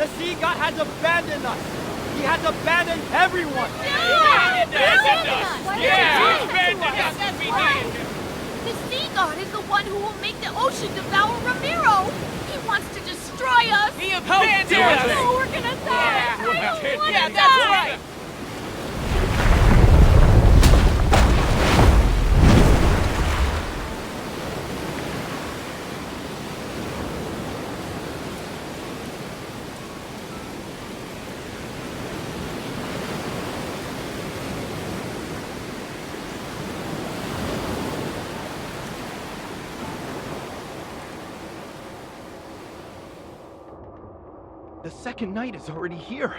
The sea god has abandoned us! He has abandoned everyone! Yeah! Abandoned us! Yeah! Abandoned us! That's We right! did! The sea god is the one who will make the ocean devour Romirro! He wants to destroy us! He abandoned dare us! they? No, we're gonna die! Yeah, I don't wanna yeah, die! that's right! The second night is already here.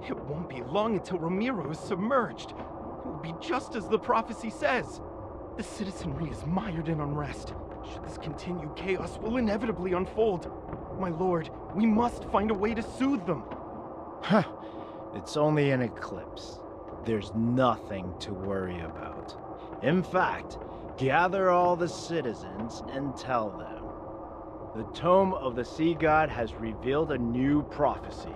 It won't be long until Romirro is submerged. It will be just as the prophecy says. The citizenry is mired in unrest. Should this continue, chaos will inevitably unfold. My lord, we must find a way to soothe them. Huh. It's only an eclipse. There's nothing to worry about. In fact, gather all the citizens and tell them. The tome of the sea god has revealed a new prophecy.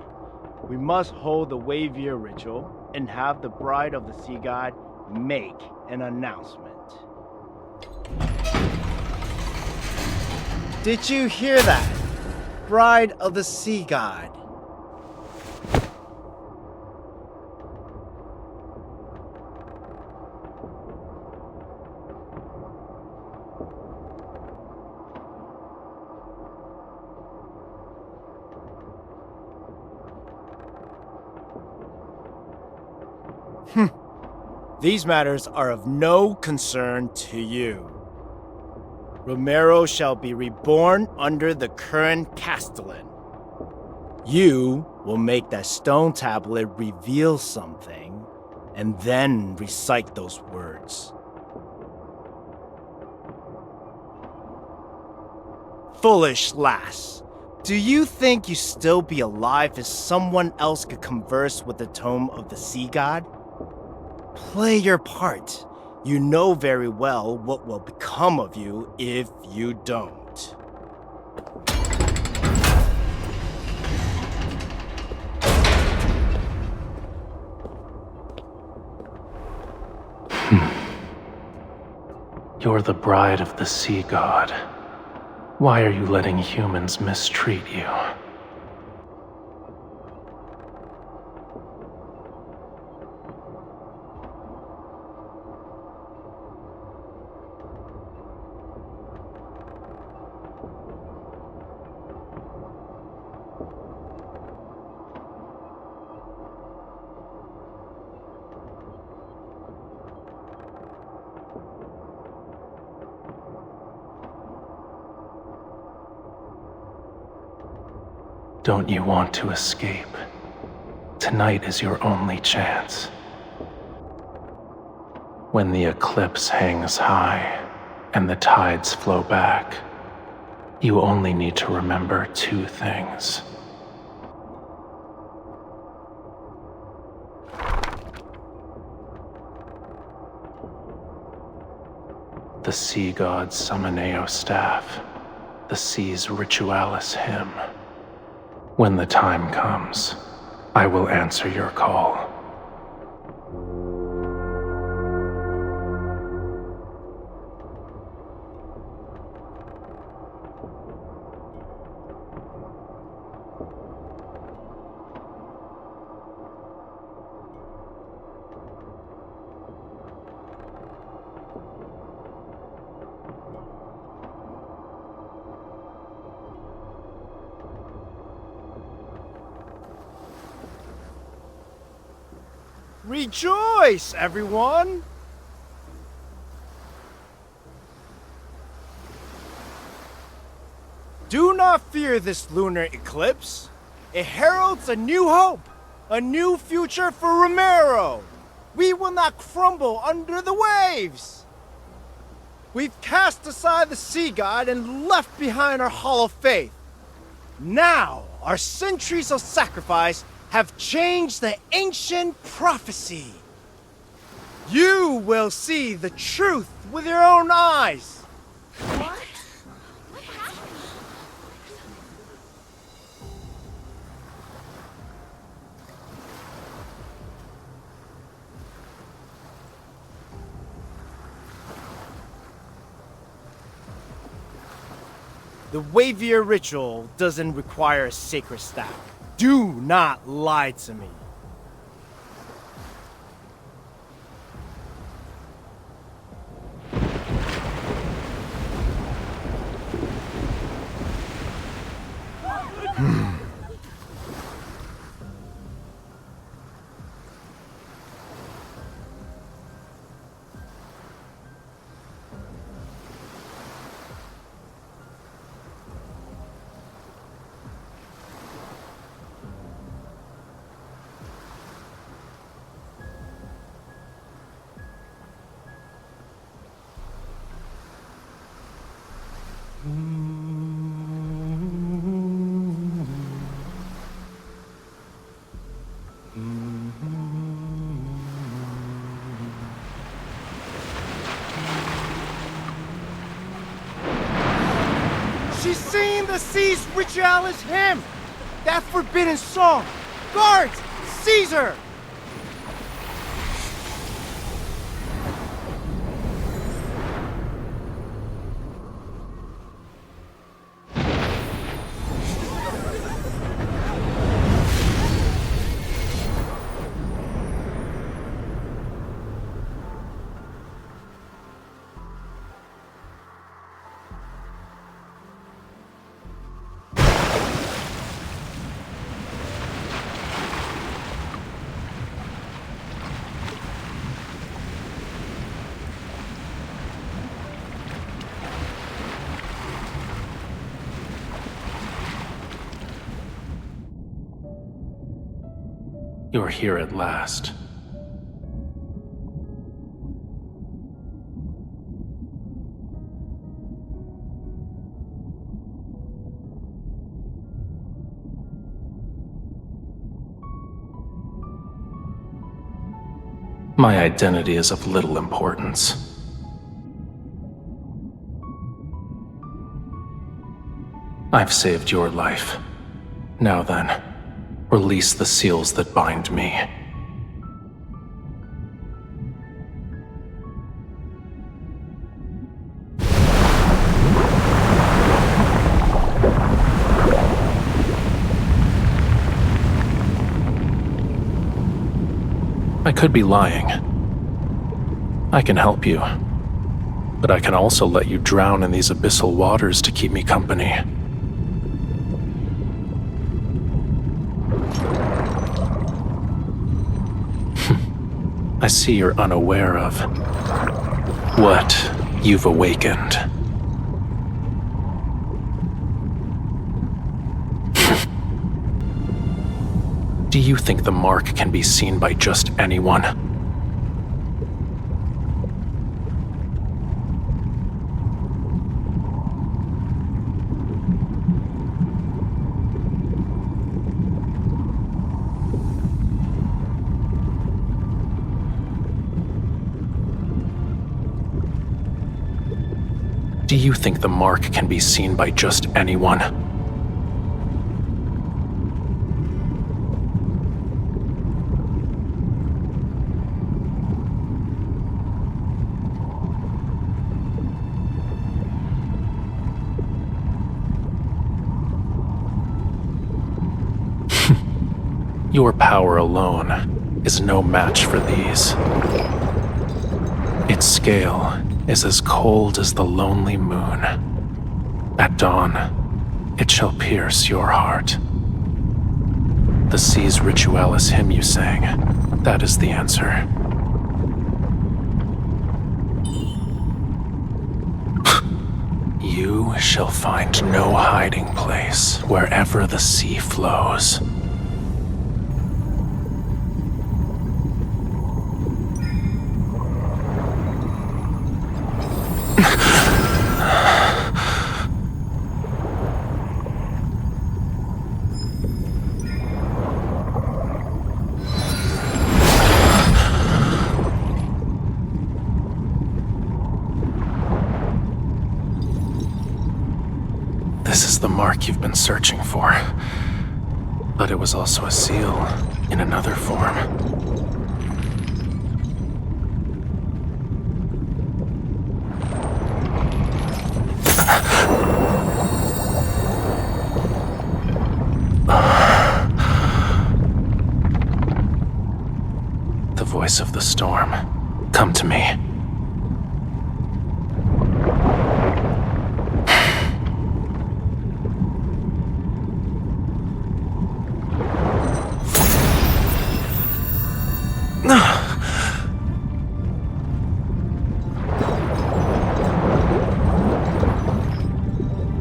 We must hold the wave year ritual and have the bride of the sea god make an announcement. Did you hear that? Bride of the sea god. These matters are of no concern to you. Romirro shall be reborn under the current Castellan. You will make that stone tablet reveal something, and then recite those words. Foolish lass, do you think you still be alive if someone else could converse with the tome of the sea god? Play your part. You know very well what will become of you if you don't. You're the bride of the sea god. Why are you letting humans mistreat you? Don't you want to escape? Tonight is your only chance. When the eclipse hangs high and the tides flow back, you only need to remember two things. The sea god's Summoneo staff, the sea's ritualis hymn. When the time comes, I will answer your call. Rejoice, everyone! Do not fear this lunar eclipse. It heralds a new hope, a new future for Romirro. We will not crumble under the waves. We've cast aside the sea god and left behind our hollow faith. Now, our centuries of sacrifice have changed the ancient prophecy. You will see the truth with your own eyes. What? What happened? The wavier ritual doesn't require a sacred staff. Do not lie to me. She's singing the sea's ritualis hymn! That forbidden song! Guards! Seize her! You're here at last. My identity is of little importance. I've saved your life. Now then, release the seals that bind me. I could be lying. I can help you, but I can also let you drown in these abyssal waters to keep me company. I see you're unaware of what you've awakened. Do you think the mark can be seen by just anyone? Do you think the mark can be seen by just anyone? Your power alone is no match for these. Its scale is as cold as the lonely moon. At dawn, it shall pierce your heart. The sea's ritualis hymn you sang, that is the answer. You shall find no hiding place wherever the sea flows. This is the mark you've been searching for. But it was also a seal in another form. voice of the storm. Come to me.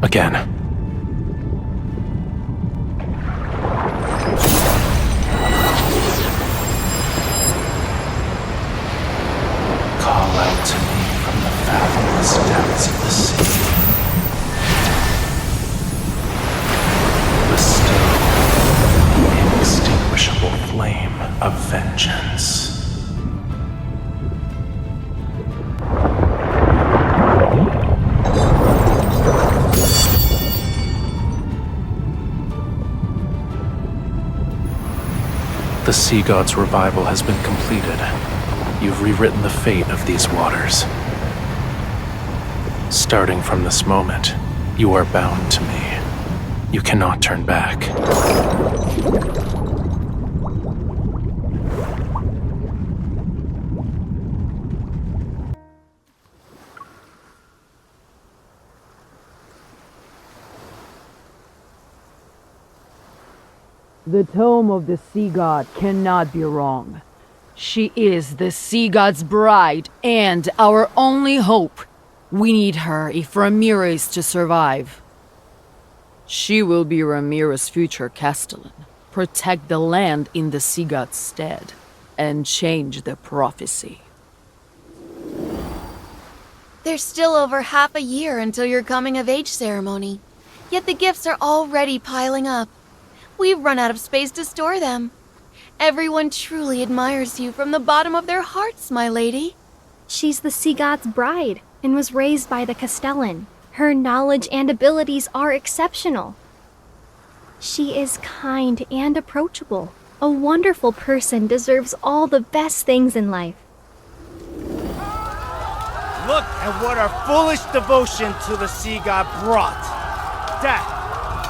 Again. Call out to me from the fathomless depths of the sea. Bestow the inextinguishable flame of vengeance. The sea god's revival has been completed. You've rewritten the fate of these waters. Starting from this moment, you are bound to me. You cannot turn back. The tome of the sea god cannot be wrong. She is the sea god's bride and our only hope. We need her if Romirro is to survive. She will be Romirro's future castellan, protect the land in the sea god's stead, and change the prophecy. There's still over half a year until your coming-of-age ceremony. Yet the gifts are already piling up. We've run out of space to store them. Everyone truly admires you from the bottom of their hearts, my lady. She's the sea god's bride and was raised by the Castellan. Her knowledge and abilities are exceptional. She is kind and approachable. A wonderful person deserves all the best things in life. Look at what our foolish devotion to the sea god brought. Death,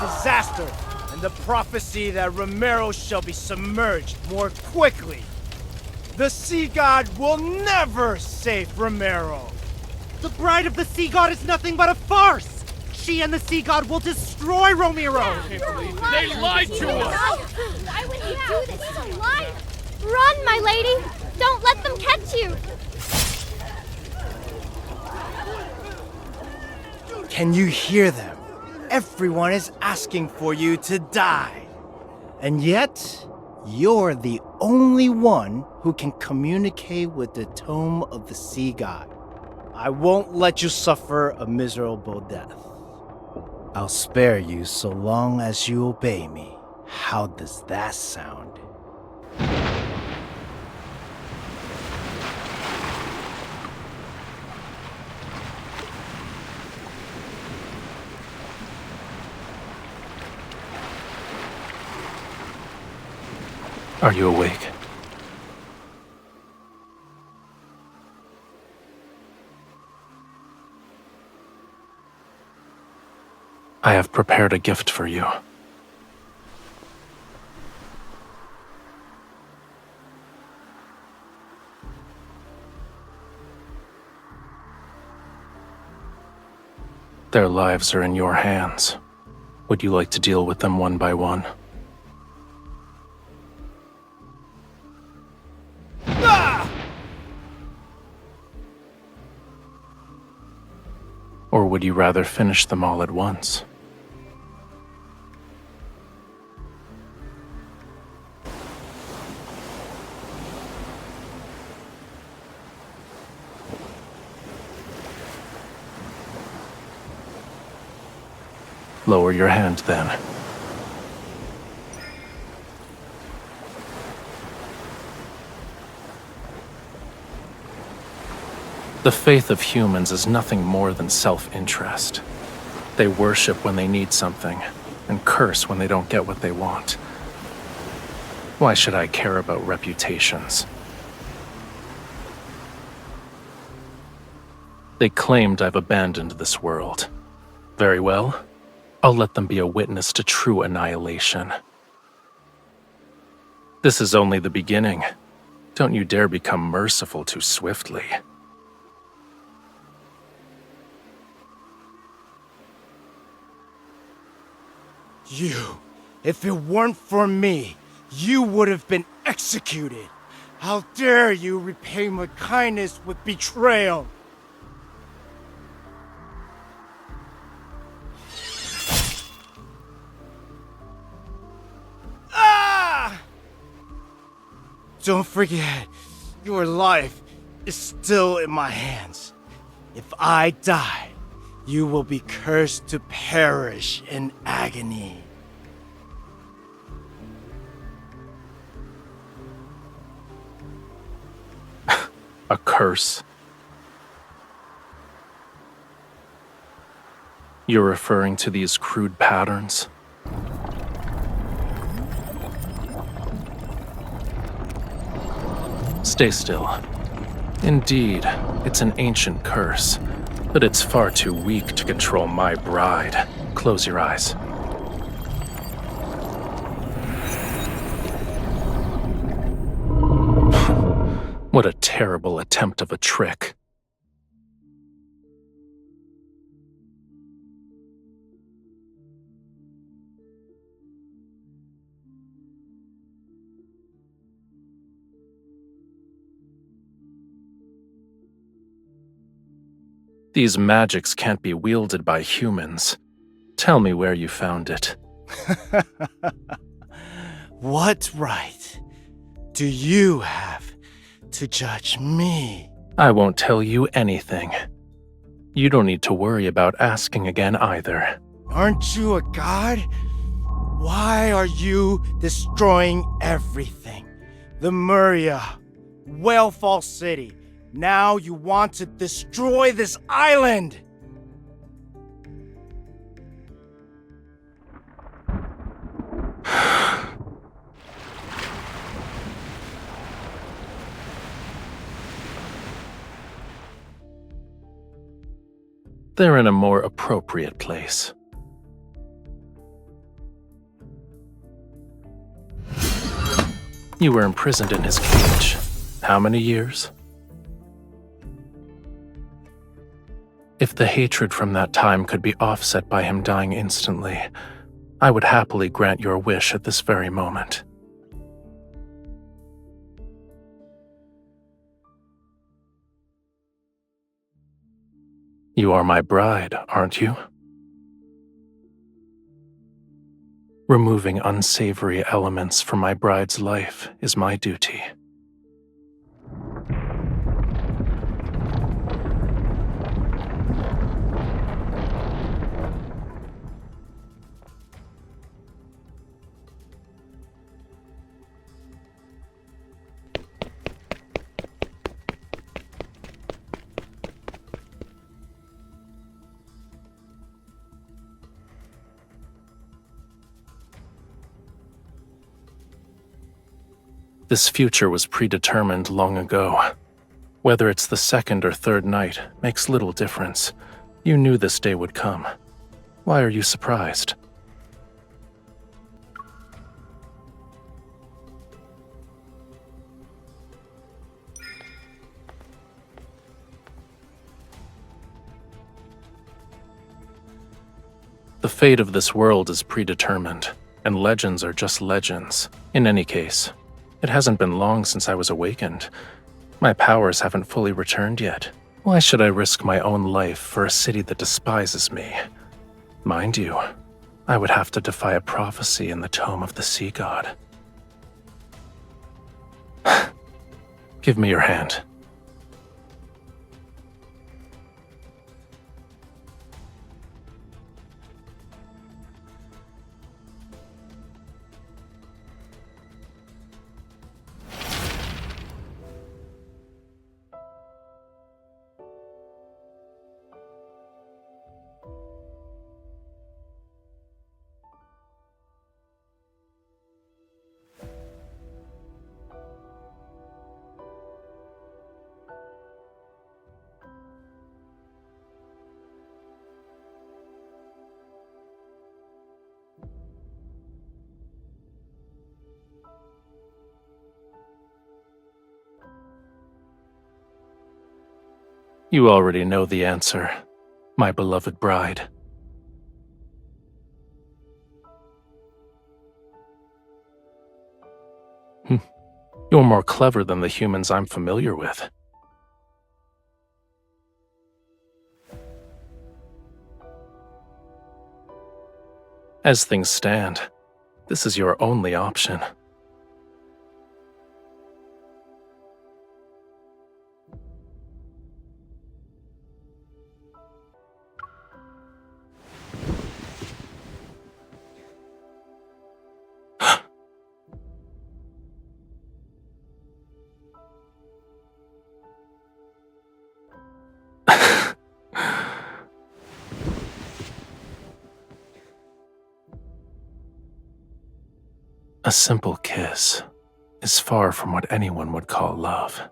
disaster, and the prophecy that Romirro shall be submerged more quickly. The sea god will never save Romirro. The bride of the sea god is nothing but a farce! She and the sea god will destroy Romirro! They lied to us! Why would he do this? He's a liar! Run, my lady! Don't let them catch you! Can you hear them? Everyone is asking for you to die. And yet, you're the only one who can communicate with the tome of the sea god. I won't let you suffer a miserable death. I'll spare you so long as you obey me. How does that sound? Are you awake? I have prepared a gift for you. Their lives are in your hands. Would you like to deal with them one by one? Or would you rather finish them all at once? Lower your hand, then. The faith of humans is nothing more than self-interest. They worship when they need something, and curse when they don't get what they want. Why should I care about reputations? They claimed I've abandoned this world. Very well. I'll let them be a witness to true annihilation. This is only the beginning. Don't you dare become merciful too swiftly. You, if it weren't for me, you would have been executed. How dare you repay my kindness with betrayal? Ah! Don't forget, your life is still in my hands. If I die, you will be cursed to perish in agony. A curse? You're referring to these crude patterns? Stay still. Indeed, it's an ancient curse, but it's far too weak to control my bride. Close your eyes. What a terrible attempt of a trick. These magics can't be wielded by humans. Tell me where you found it. What right do you have to judge me? I won't tell you anything. You don't need to worry about asking again either. Aren't you a god? Why are you destroying everything? The Muria, Whalefall City. Now you want to destroy this island! They're in a more appropriate place. You were imprisoned in his cage. How many years? If the hatred from that time could be offset by him dying instantly, I would happily grant your wish at this very moment. You are my bride, aren't you? Removing unsavory elements from my bride's life is my duty. This future was predetermined long ago. Whether it's the second or third night makes little difference. You knew this day would come. Why are you surprised? The fate of this world is predetermined, and legends are just legends. In any case, it hasn't been long since I was awakened. My powers haven't fully returned yet. Why should I risk my own life for a city that despises me? Mind you, I would have to defy a prophecy in the tome of the sea god. Give me your hand. You already know the answer, my beloved bride. You're more clever than the humans I'm familiar with. As things stand, this is your only option. A simple kiss is far from what anyone would call love.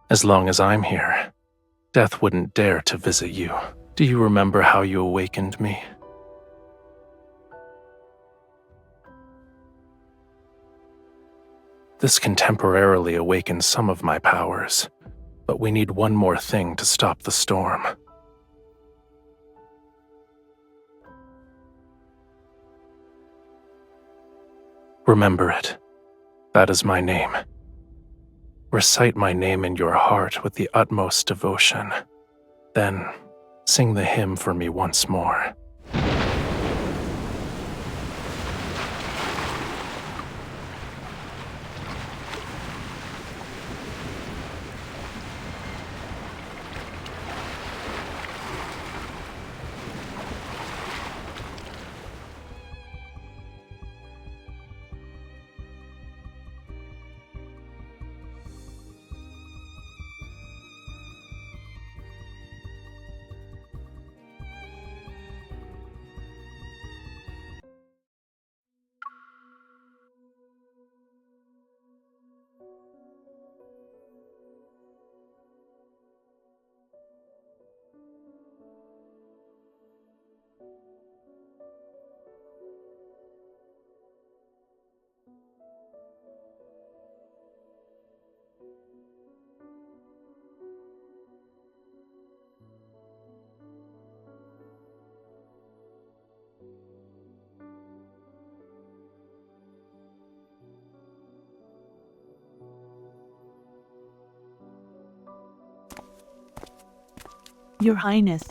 As long as I'm here, death wouldn't dare to visit you. Do you remember how you awakened me? This can temporarily awaken some of my powers, but we need one more thing to stop the storm. Remember it. That is my name. Recite my name in your heart with the utmost devotion. Then, sing the hymn for me once more. Your Highness,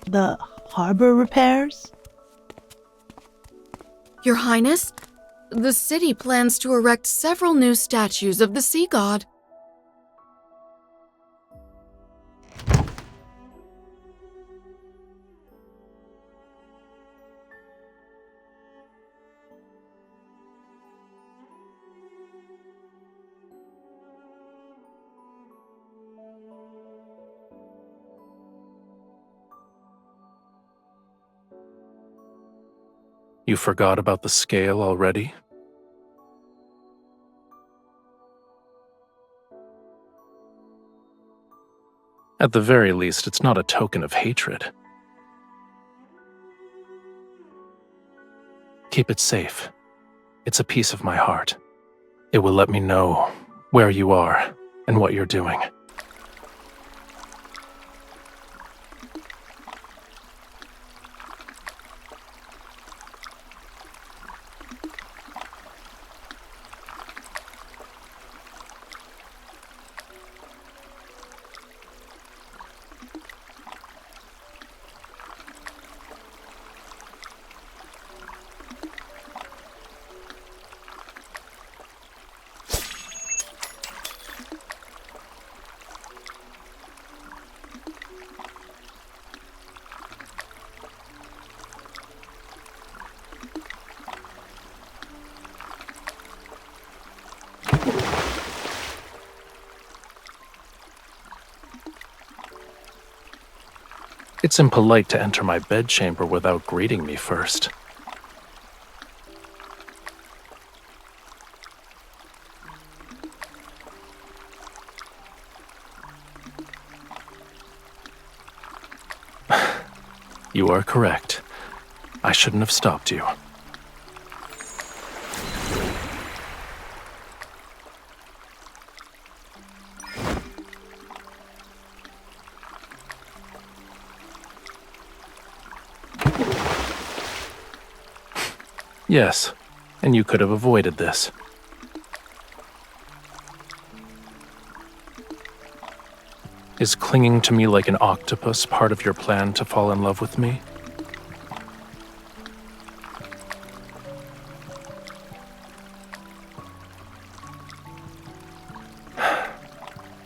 the harbor repairs? Your Highness, the city plans to erect several new statues of the sea god. You forgot about the scale already? At the very least, it's not a token of hatred. Keep it safe. It's a piece of my heart. It will let me know where you are and what you're doing. It's impolite to enter my bedchamber without greeting me first. You are correct. I shouldn't have stopped you. Yes, and you could have avoided this. Is clinging to me like an octopus part of your plan to fall in love with me?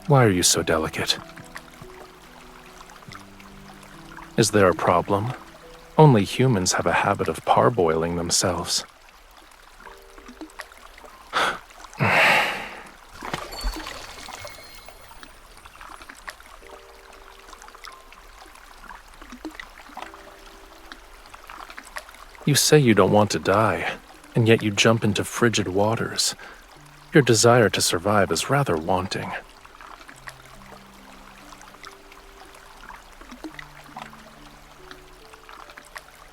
Why are you so delicate? Is there a problem? Only humans have a habit of parboiling themselves. You say you don't want to die, and yet you jump into frigid waters. Your desire to survive is rather wanting.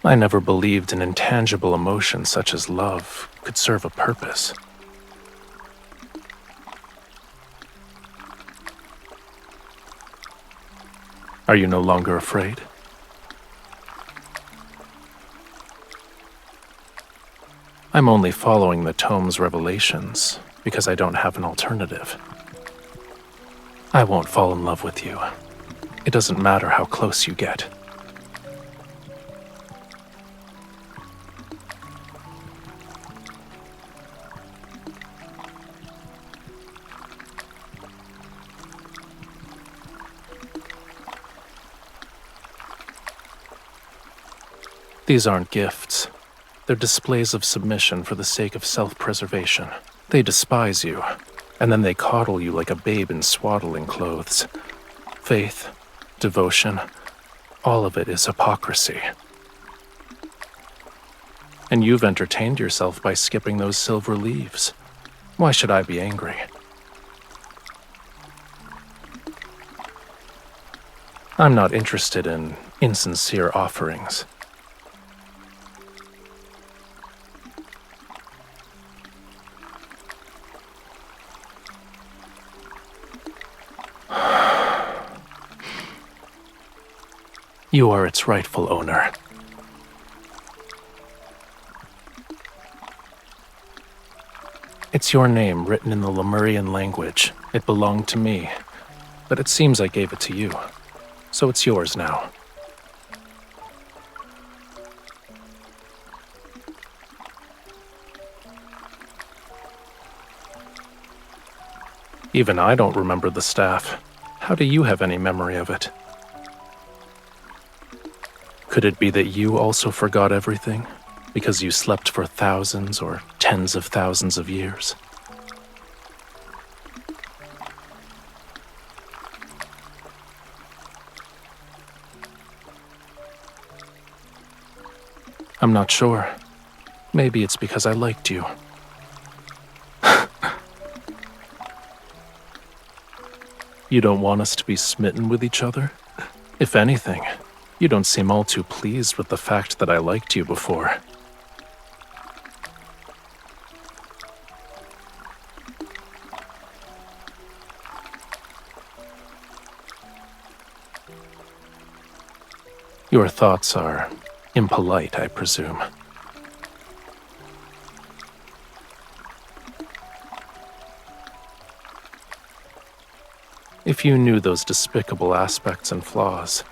I never believed an intangible emotion such as love could serve a purpose. Are you no longer afraid? I'm only following the tome's revelations because I don't have an alternative. I won't fall in love with you. It doesn't matter how close you get. These aren't gifts. They're displays of submission for the sake of self-preservation. They despise you, and then they coddle you like a babe in swaddling clothes. Faith, devotion, all of it is hypocrisy. And you've entertained yourself by skipping those silver leaves. Why should I be angry? I'm not interested in insincere offerings. You are its rightful owner. It's your name written in the Lemurian language. It belonged to me, but it seems I gave it to you, so it's yours now. Even I don't remember the staff. How do you have any memory of it? Could it be that you also forgot everything, because you slept for thousands or tens of thousands of years? I'm not sure. Maybe it's because I liked you. You don't want us to be smitten with each other? If anything, you don't seem all too pleased with the fact that I liked you before. Your thoughts are impolite, I presume. If you knew those despicable aspects and flaws,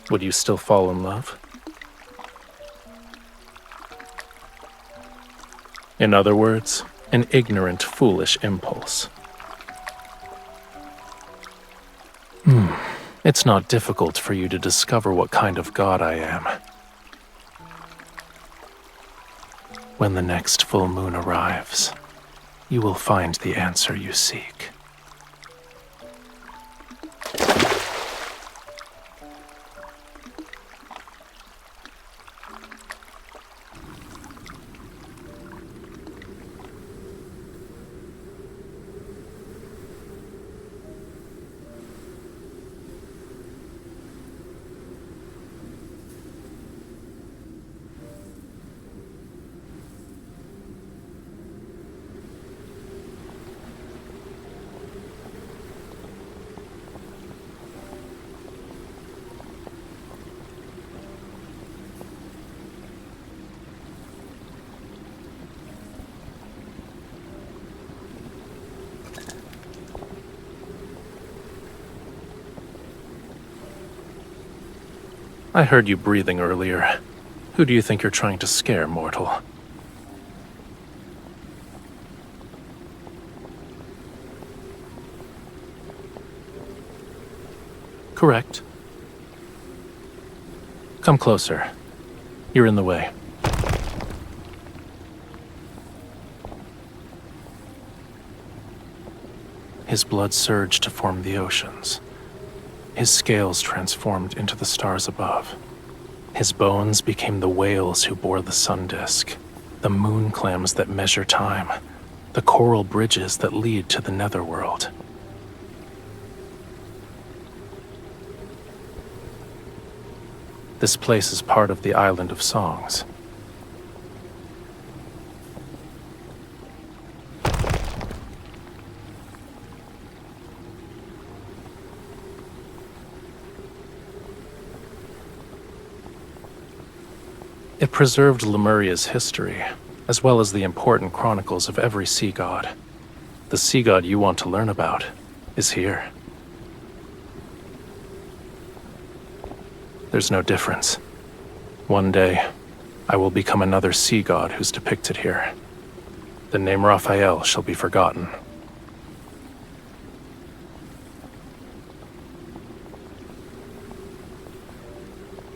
would you still fall in love? In other words, an ignorant, foolish impulse. It's not difficult for you to discover what kind of god I am. When the next full moon arrives, you will find the answer you seek. I heard you breathing earlier. Who do you think you're trying to scare, mortal? Correct. Come closer. You're in the way. His blood surged to form the oceans. His scales transformed into the stars above. His bones became the whales who bore the sun disk, the moon clams that measure time, the coral bridges that lead to the netherworld. This place is part of the Island of Songs. It preserved Lemuria's history, as well as the important chronicles of every sea god. The sea god you want to learn about is here. There's no difference. One day, I will become another sea god who's depicted here. The name Rafayel shall be forgotten.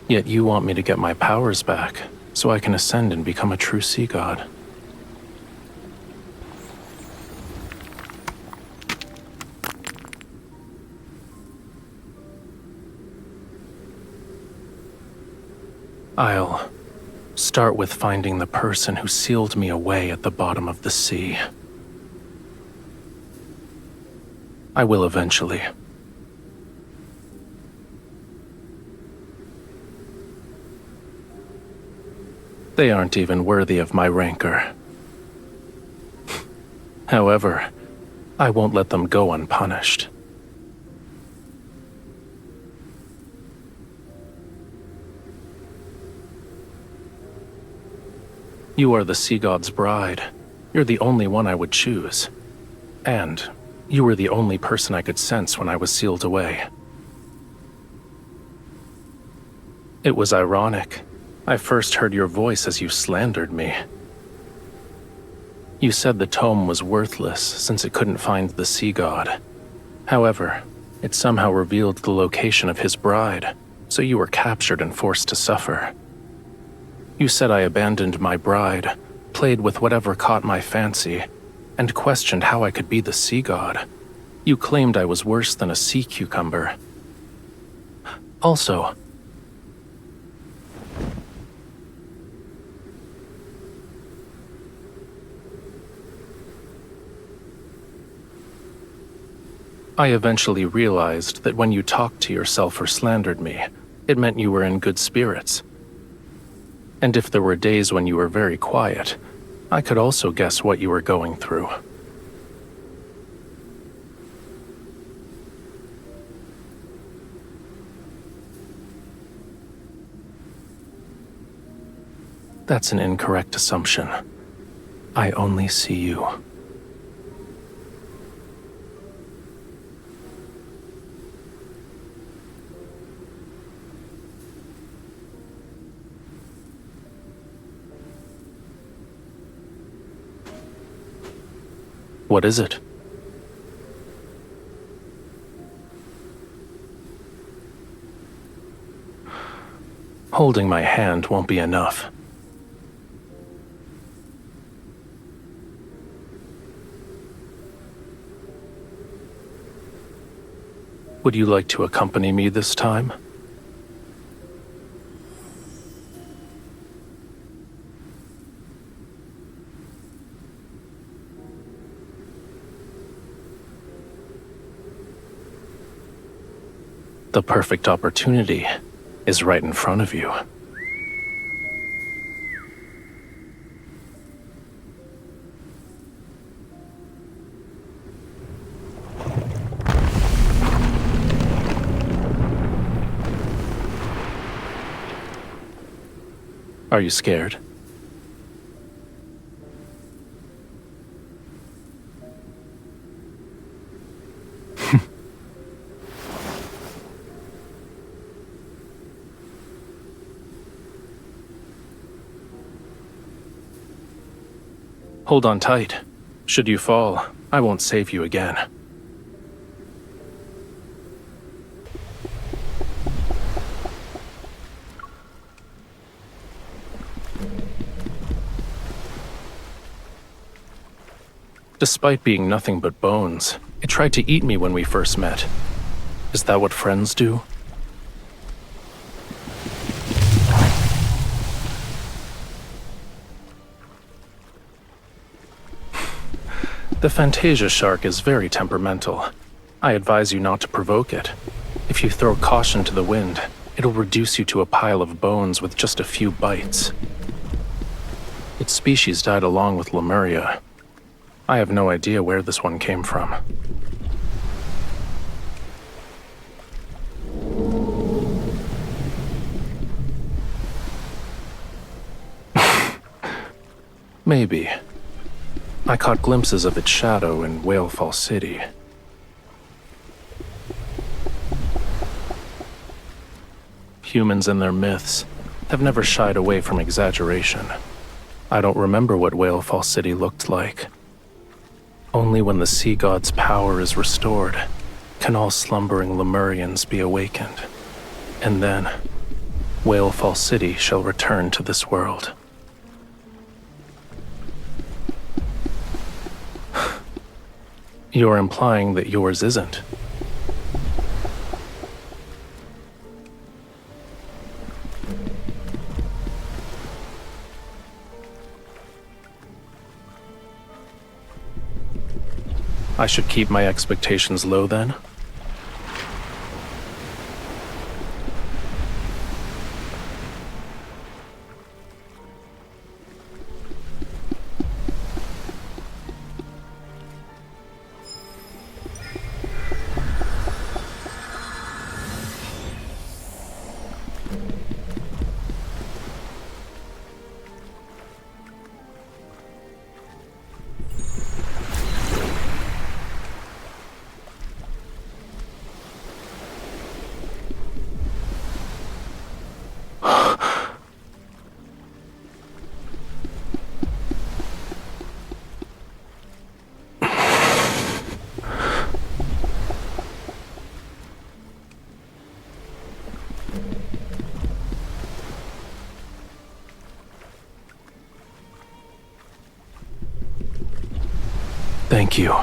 Yet you want me to get my powers back, so I can ascend and become a true sea god. I'll start with finding the person who sealed me away at the bottom of the sea. I will eventually. They aren't even worthy of my rancor. However, I won't let them go unpunished. You are the sea god's bride. You're the only one I would choose. And you were the only person I could sense when I was sealed away. It was ironic. I first heard your voice as you slandered me. You said the tome was worthless since it couldn't find the sea god. However, it somehow revealed the location of his bride, so you were captured and forced to suffer. You said I abandoned my bride, played with whatever caught my fancy, and questioned how I could be the sea god. You claimed I was worse than a sea cucumber. Also, I eventually realized that when you talked to yourself or slandered me, it meant you were in good spirits. And if there were days when you were very quiet, I could also guess what you were going through. That's an incorrect assumption. I only see you. What is it? Holding my hand won't be enough. Would you like to accompany me this time? The perfect opportunity is right in front of you. Are you scared? Hold on tight. Should you fall, I won't save you again. Despite being nothing but bones, it tried to eat me when we first met. Is that what friends do? The Fantasia shark is very temperamental. I advise you not to provoke it. If you throw caution to the wind, it'll reduce you to a pile of bones with just a few bites. Its species died along with Lemuria. I have no idea where this one came from. Maybe. I caught glimpses of its shadow in Whalefall City. Humans and their myths have never shied away from exaggeration. I don't remember what Whalefall City looked like. Only when the sea god's power is restored can all slumbering Lemurians be awakened. And then, Whalefall City shall return to this world. You're implying that yours isn't. I should keep my expectations low then? Thank you.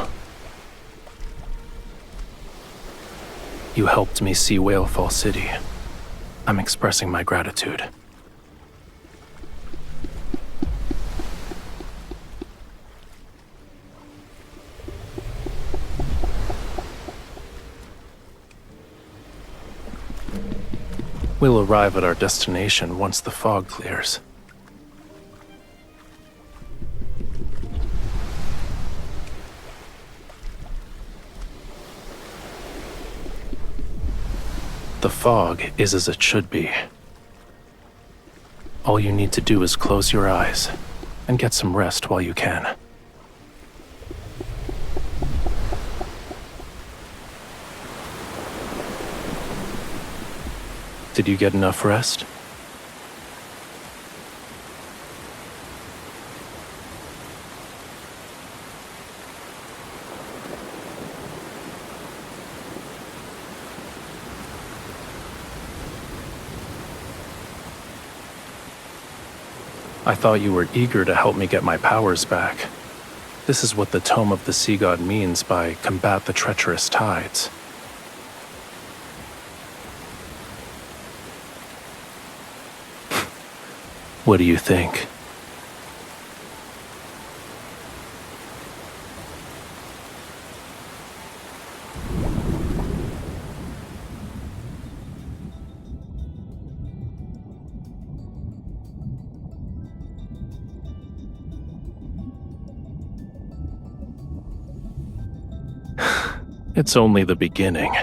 You helped me see Whalefall City. I'm expressing my gratitude. We'll arrive at our destination once the fog clears. The fog is as it should be. All you need to do is close your eyes and get some rest while you can. Did you get enough rest? I thought you were eager to help me get my powers back. This is what the Tome of the Sea God means by combat the treacherous tides. What do you think? It's only the beginning.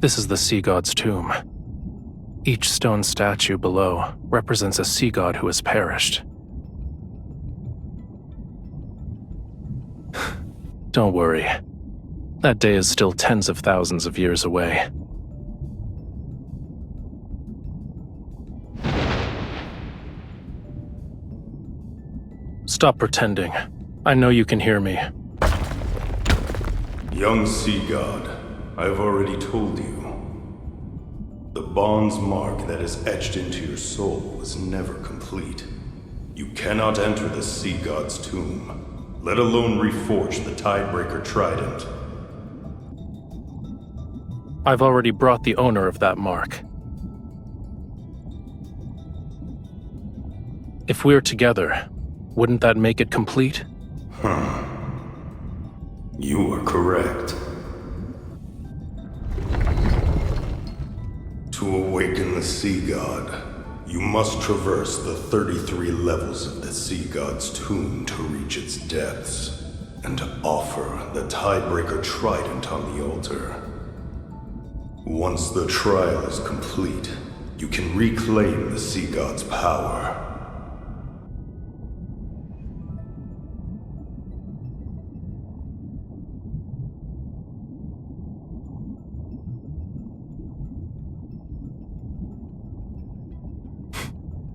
This is the sea god's tomb. Each stone statue below represents a sea god who has perished. Don't worry. That day is still tens of thousands of years away. Stop pretending. I know you can hear me. Young sea god, I've already told you. The bond's mark that is etched into your soul is never complete. You cannot enter the sea god's tomb, let alone reforge the Tidebreaker trident. I've already brought the owner of that mark. If we're together, wouldn't that make it complete? You are correct. To awaken the sea god, you must traverse the 33 levels of the sea god's tomb to reach its depths, and to offer the Tidebreaker trident on the altar. Once the trial is complete, you can reclaim the sea god's power.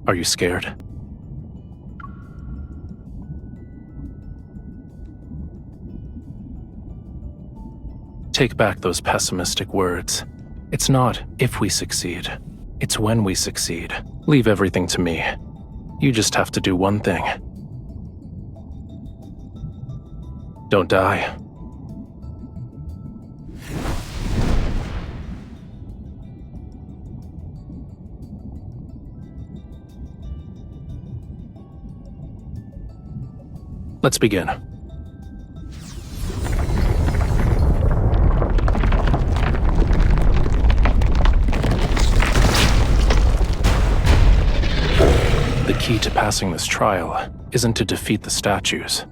Are you scared? Take back those pessimistic words. It's not if we succeed. It's when we succeed. Leave everything to me. You just have to do one thing. Don't die. Let's begin. The key to passing this trial isn't to defeat the statues.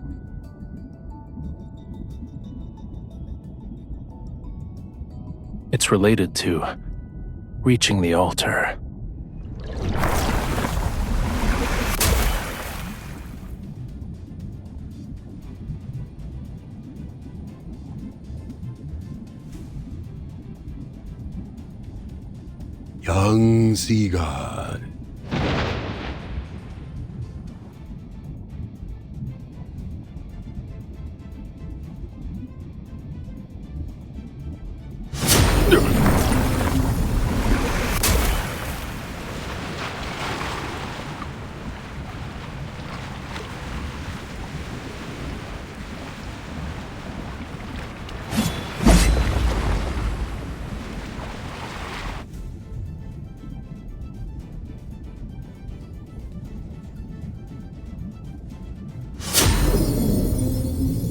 It's related to reaching the altar. Young sea god.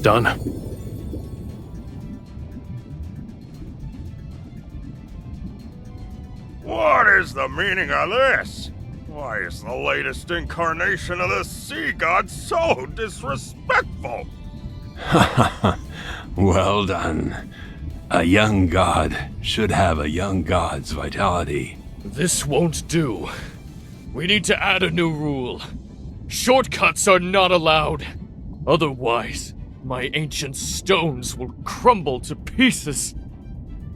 Done. What is the meaning of this? Why is the latest incarnation of the sea god so disrespectful? Well done. A young god should have a young god's vitality. This won't do. We need to add a new rule. Shortcuts are not allowed. Otherwise, my ancient stones will crumble to pieces.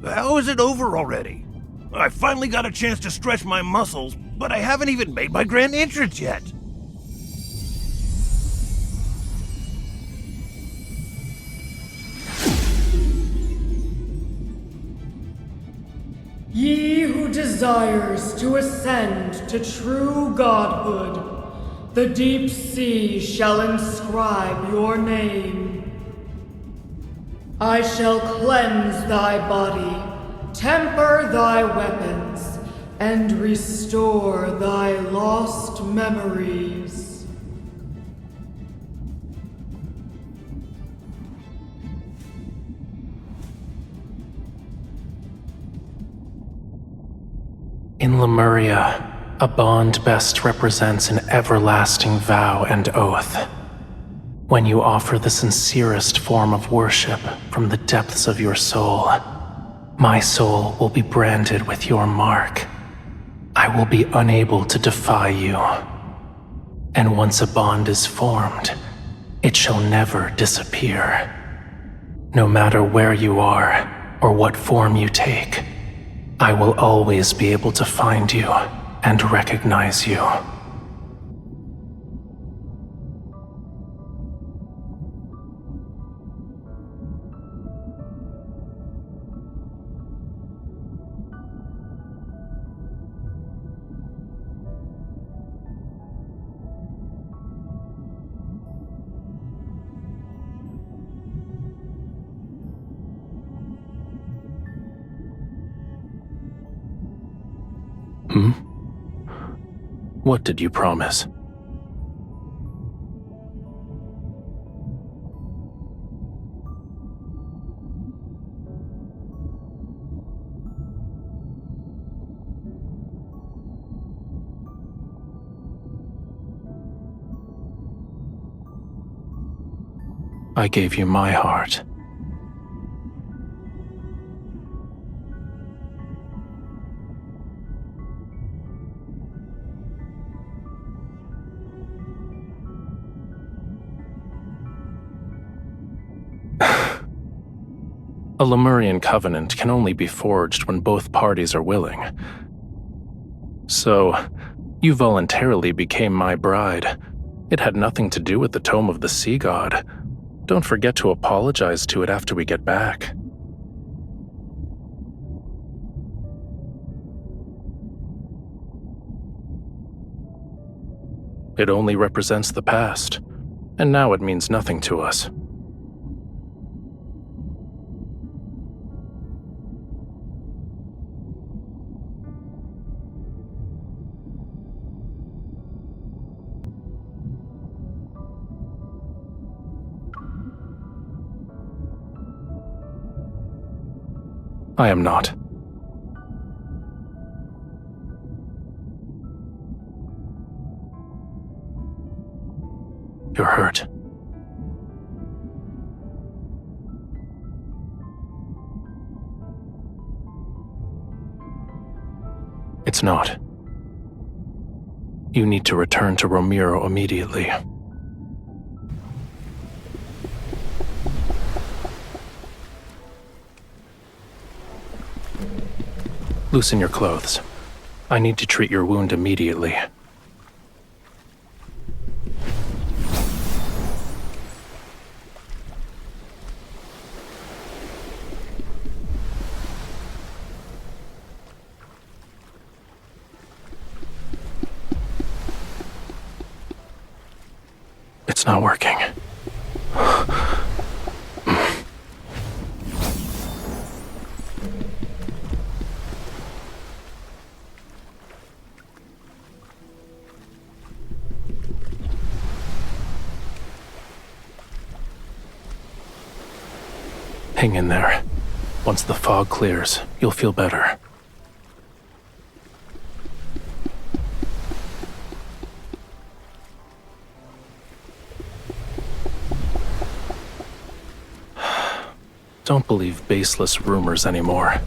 How is it over already? I finally got a chance to stretch my muscles, but I haven't even made my grand entrance yet. Ye who desires to ascend to true godhood, the deep sea shall inscribe your name. I shall cleanse thy body, temper thy weapons, and restore thy lost memories. In Lemuria, a bond best represents an everlasting vow and oath. When you offer the sincerest form of worship from the depths of your soul, My soul will be branded with your mark. I will be unable to defy you. And once a bond is formed, it shall never disappear. No matter where you are or what form you take, I will always be able to find you and recognize you. What did you promise? I gave you my heart. A Lemurian covenant can only be forged when both parties are willing. So, you voluntarily became my bride. It had nothing to do with the Tome of the Sea God. Don't forget to apologize to it after we get back. It only represents the past, and now it means nothing to us. I am not. You're hurt. It's not. You need to return to Romirro immediately. Loosen your clothes. I need to treat your wound immediately. It's not working. Hang in there. Once the fog clears, you'll feel better. Don't believe baseless rumors anymore.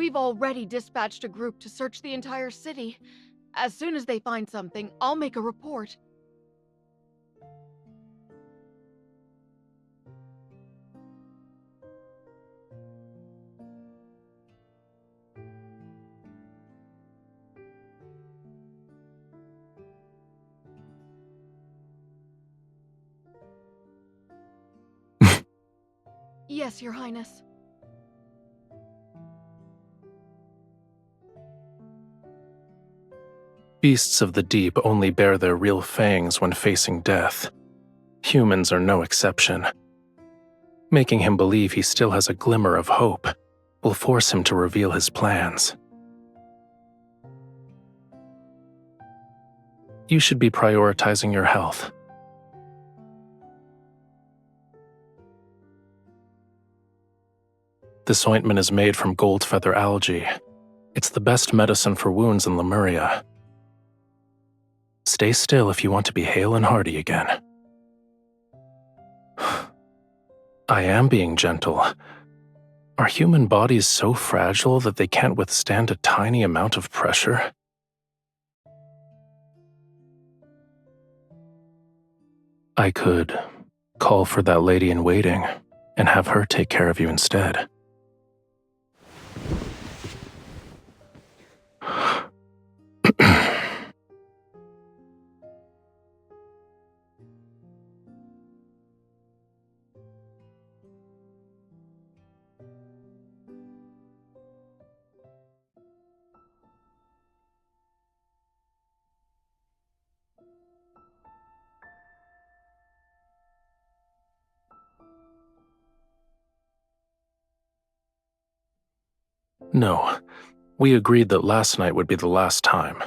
We've already dispatched a group to search the entire city. As soon as they find something, I'll make a report. Yes, Your Highness. Beasts of the deep only bare their real fangs when facing death. Humans are no exception. Making him believe he still has a glimmer of hope will force him to reveal his plans. You should be prioritizing your health. This ointment is made from gold feather algae. It's the best medicine for wounds in Lemuria. Stay still if you want to be hale and hearty again. I am being gentle. Are human bodies so fragile that they can't withstand a tiny amount of pressure? I could call for that lady in waiting and have her take care of you instead. No, we agreed that last night would be the last time.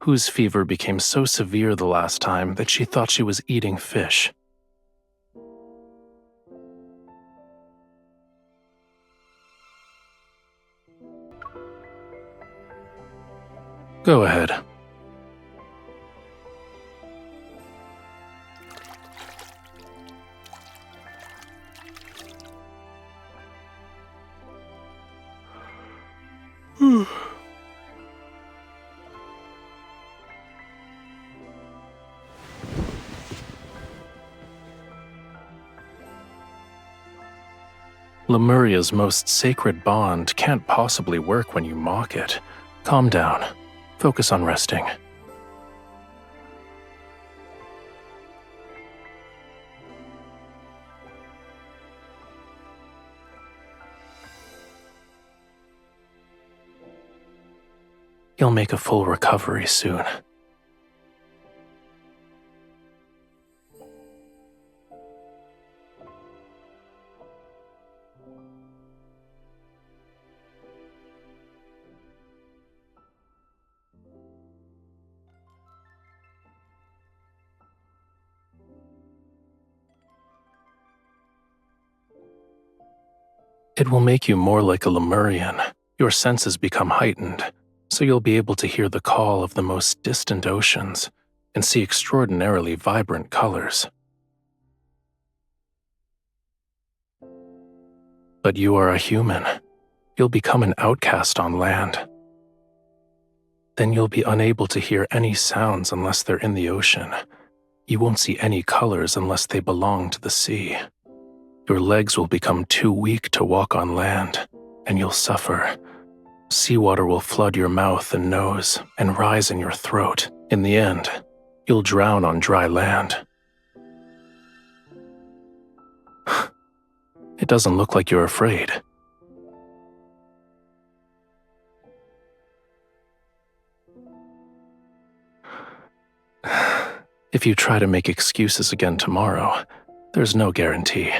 Whose fever became so severe the last time that she thought she was eating fish. Go ahead. Lemuria's most sacred bond can't possibly work when you mock it. Calm down. Focus on resting. You'll make a full recovery soon. It will make you more like a Lemurian. Your senses become heightened, so you'll be able to hear the call of the most distant oceans and see extraordinarily vibrant colors. But you are a human. You'll become an outcast on land. Then you'll be unable to hear any sounds unless they're in the ocean. You won't see any colors unless they belong to the sea. Your legs will become too weak to walk on land, and you'll suffer. Seawater will flood your mouth and nose and rise in your throat. In the end, you'll drown on dry land. It doesn't look like you're afraid. If you try to make excuses again tomorrow, there's no guarantee.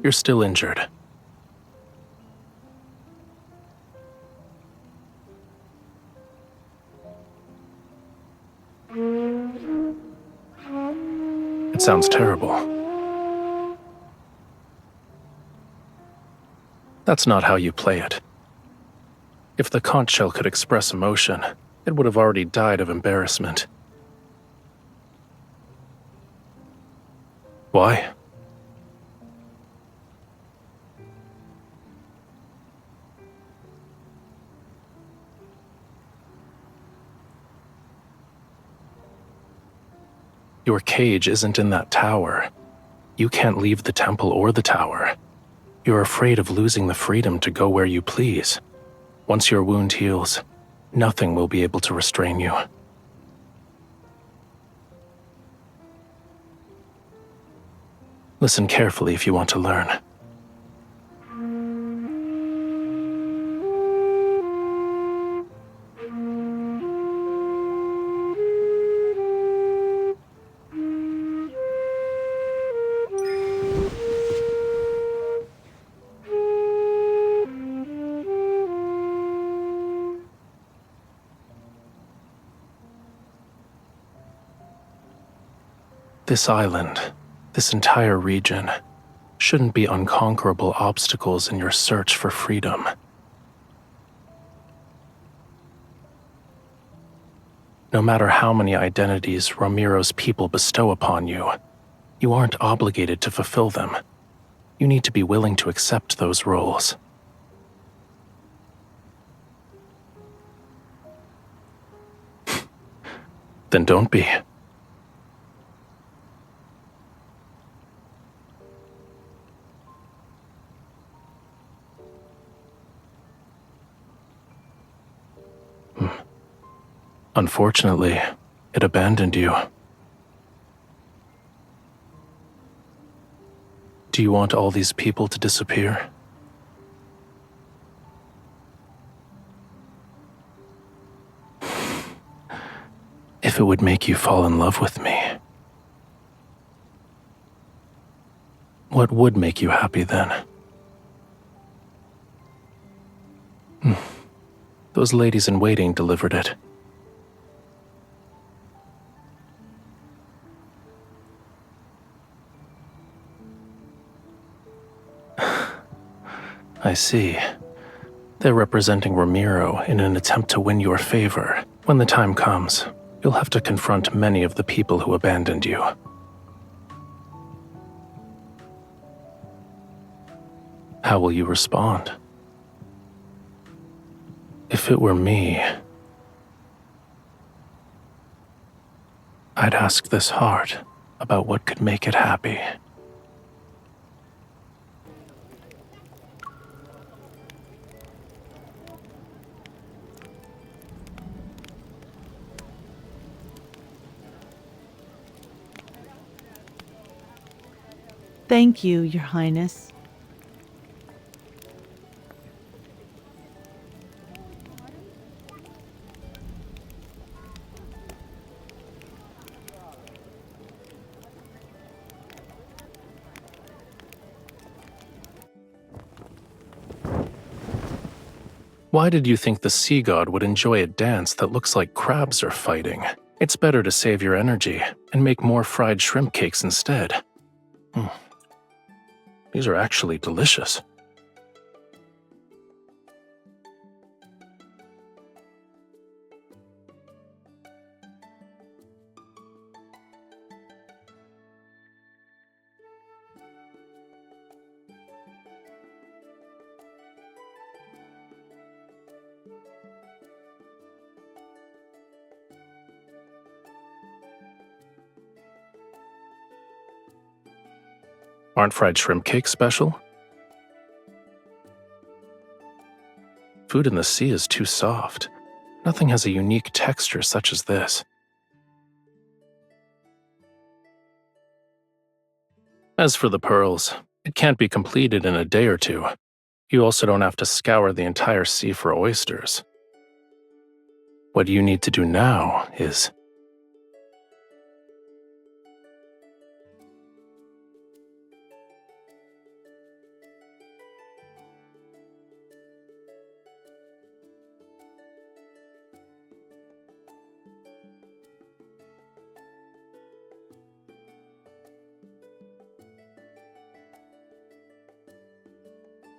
You're still injured. It sounds terrible. That's not how you play it. If the conch shell could express emotion, it would have already died of embarrassment. Why? Your cage isn't in that tower. You can't leave the temple or the tower. You're afraid of losing the freedom to go where you please. Once your wound heals, nothing will be able to restrain you. Listen carefully if you want to learn. This island, this entire region, shouldn't be unconquerable obstacles in your search for freedom. No matter how many identities Romirro's people bestow upon you, you aren't obligated to fulfill them. You need to be willing to accept those roles. Then don't be. Unfortunately, it abandoned you. Do you want all these people to disappear? If it would make you fall in love with me, what would make you happy then? Those ladies in waiting delivered it. I see. They're representing Romirro in an attempt to win your favor. When the time comes, you'll have to confront many of the people who abandoned you. How will you respond? If it were me, I'd ask this heart about what could make it happy. Thank you, Your Highness. Why did you think the sea god would enjoy a dance that looks like crabs are fighting? It's better to save your energy and make more fried shrimp cakes instead. These are actually delicious. Aren't fried shrimp cakes special? Food in the sea is too soft. Nothing has a unique texture such as this. As for the pearls, it can't be completed in a day or two. You also don't have to scour the entire sea for oysters. What you need to do now is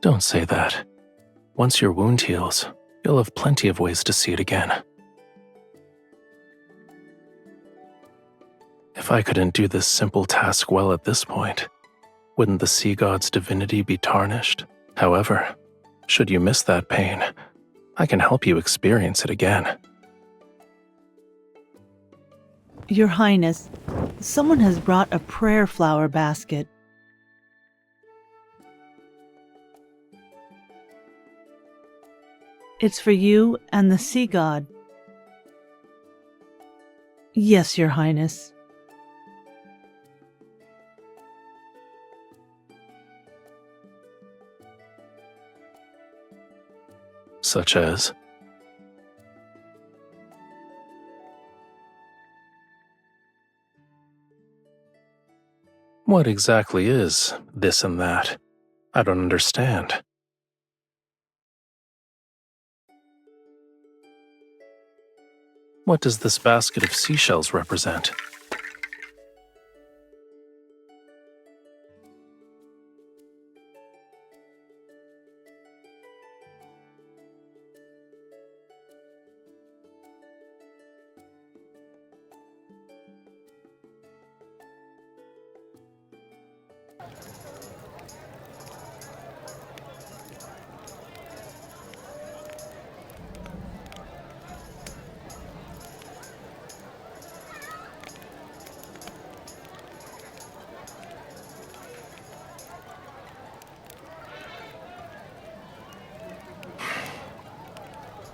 Don't say that. Once your wound heals, you'll have plenty of ways to see it again. If I couldn't do this simple task well at this point, wouldn't the sea god's divinity be tarnished? However, should you miss that pain, I can help you experience it again. Your Highness, someone has brought a prayer flower basket. It's for you and the sea god. Yes, Your Highness. Such as? What exactly is this and that? I don't understand. What does this basket of seashells represent?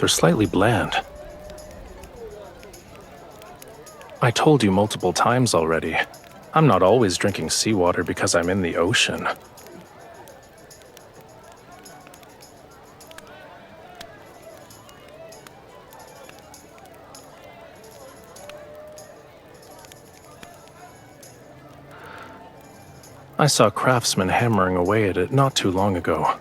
They're slightly bland. I told you multiple times already, I'm not always drinking seawater because I'm in the ocean. I saw craftsmen hammering away at it not too long ago.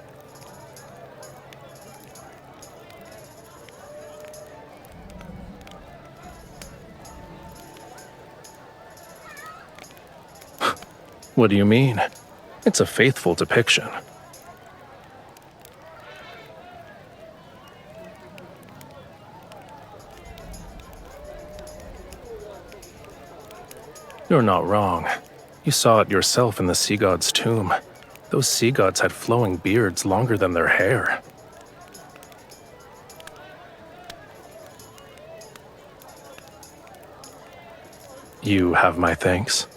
What do you mean? It's a faithful depiction. You're not wrong. You saw it yourself in the sea god's tomb. Those sea gods had flowing beards longer than their hair. You have my thanks.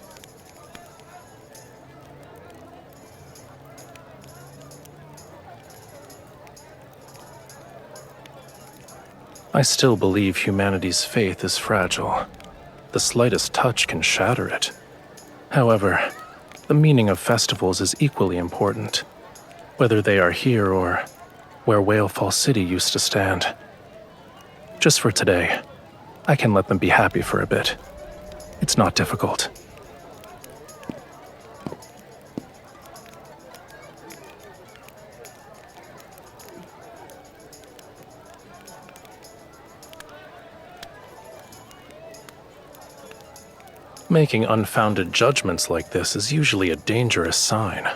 I still believe humanity's faith is fragile. The slightest touch can shatter it. However, the meaning of festivals is equally important, whether they are here or where Whalefall City used to stand. Just for today, I can let them be happy for a bit. It's not difficult. Making unfounded judgments like this is usually a dangerous sign.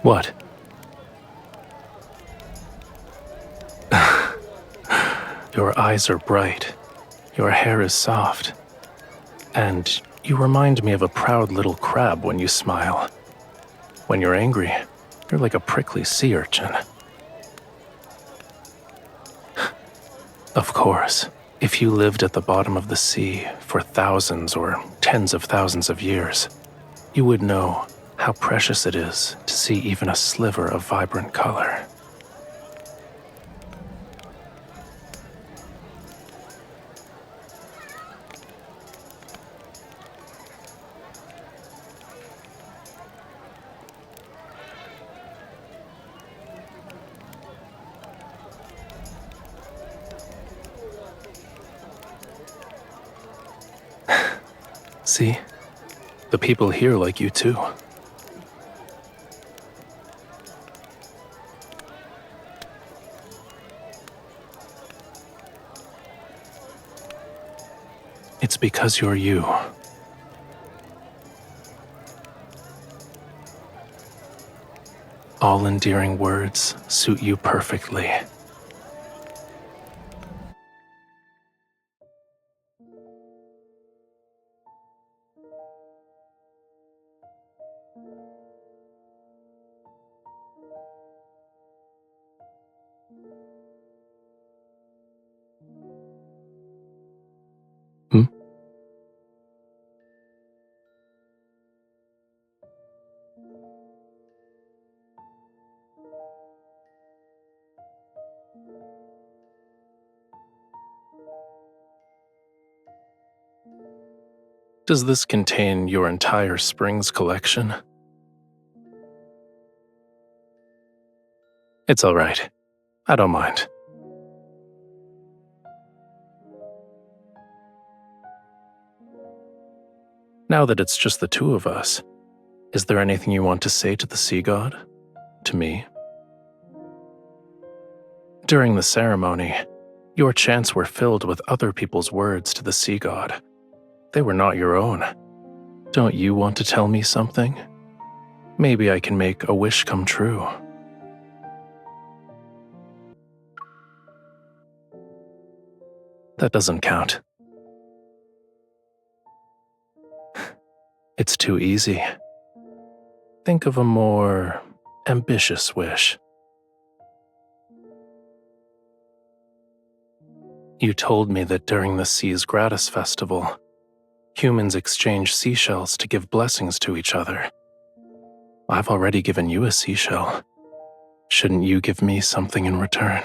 What? Your eyes are bright, your hair is soft, and you remind me of a proud little crab when you smile. When you're angry, you're like a prickly sea urchin. Of course, if you lived at the bottom of the sea for thousands or tens of thousands of years, you would know how precious it is to see even a sliver of vibrant color. See? The people here like you too. It's because you're you. All endearing words suit you perfectly. Hmm? Does this contain your entire Springs collection? It's all right. I don't mind. Now that it's just the two of us, is there anything you want to say to the sea god? To me? During the ceremony, your chants were filled with other people's words to the sea god. They were not your own. Don't you want to tell me something? Maybe I can make a wish come true. That doesn't count. It's too easy. Think of a more ambitious wish. You told me that during the Seas Gratis Festival, humans exchange seashells to give blessings to each other. I've already given you a seashell. Shouldn't you give me something in return?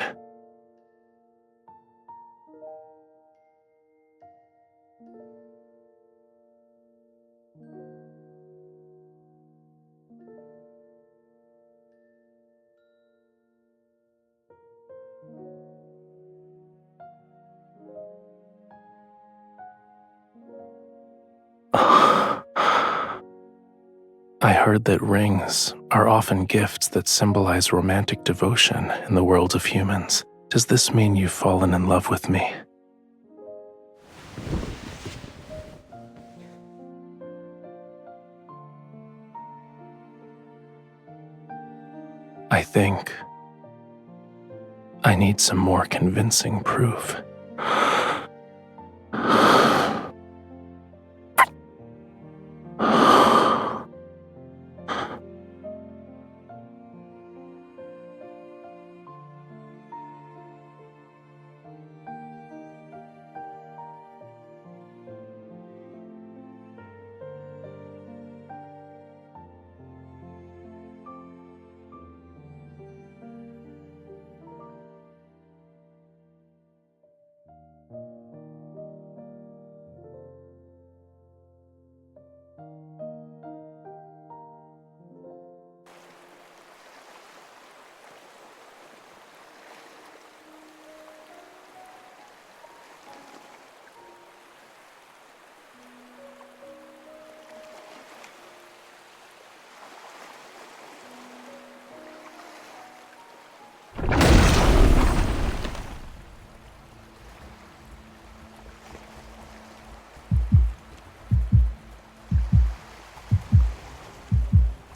I heard that rings are often gifts that symbolize romantic devotion in the world of humans. Does this mean you've fallen in love with me? I think I need some more convincing proof.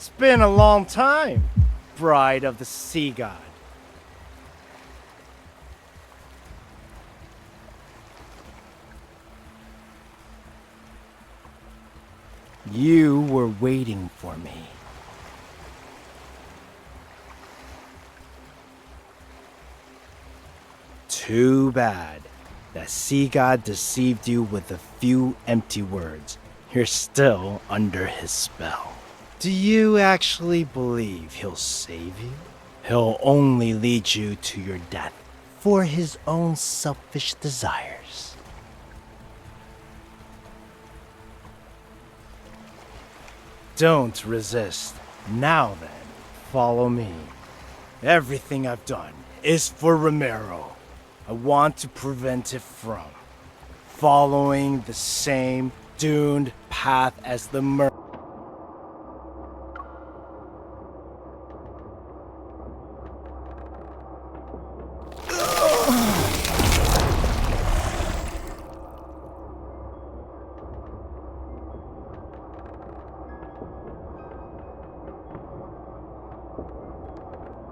It's been a long time, bride of the sea god. You were waiting for me. Too bad that sea god deceived you with a few empty words. You're still under his spell. Do you actually believe he'll save you? He'll only lead you to your death for his own selfish desires. Don't resist. Now then, follow me. Everything I've done is for Romirro. I want to prevent it from following the same doomed path as the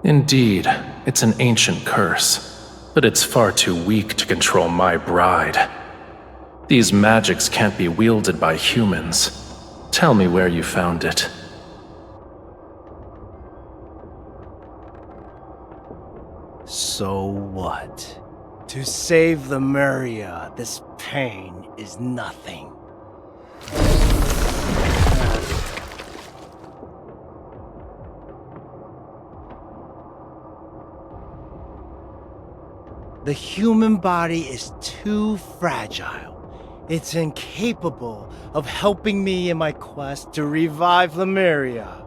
Indeed, it's an ancient curse, but it's far too weak to control my bride. These magics can't be wielded by humans. Tell me where you found it. So what? To save Lemuria, this pain is nothing. The human body is too fragile. It's incapable of helping me in my quest to revive Lemuria.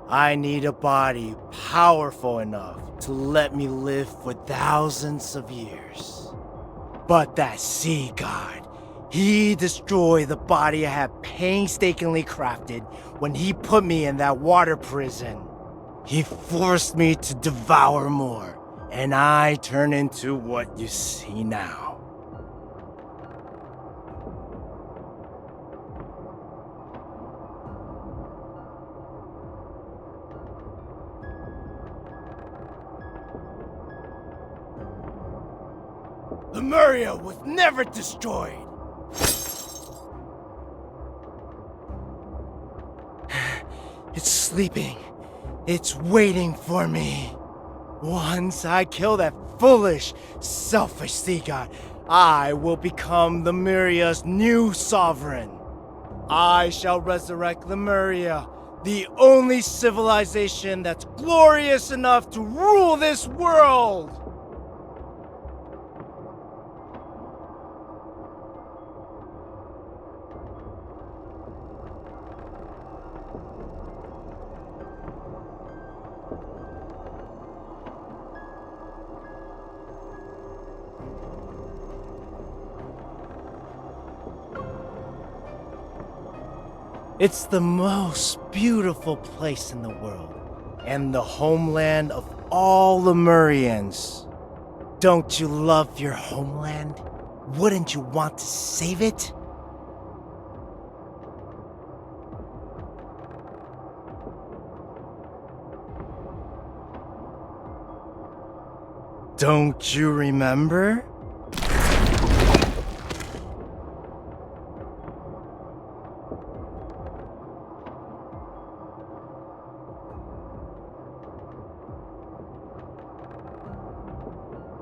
I need a body powerful enough to let me live for thousands of years. But that sea god, he destroyed the body I had painstakingly crafted when he put me in that water prison. He forced me to devour more. And I turn into what you see now. Lemuria was never destroyed. It's sleeping. It's waiting for me. Once I kill that foolish, selfish sea god, I will become Lemuria's new sovereign. I shall resurrect Lemuria, the only civilization that's glorious enough to rule this world! It's the most beautiful place in the world, and the homeland of all Lemurians. Don't you love your homeland? Wouldn't you want to save it? Don't you remember?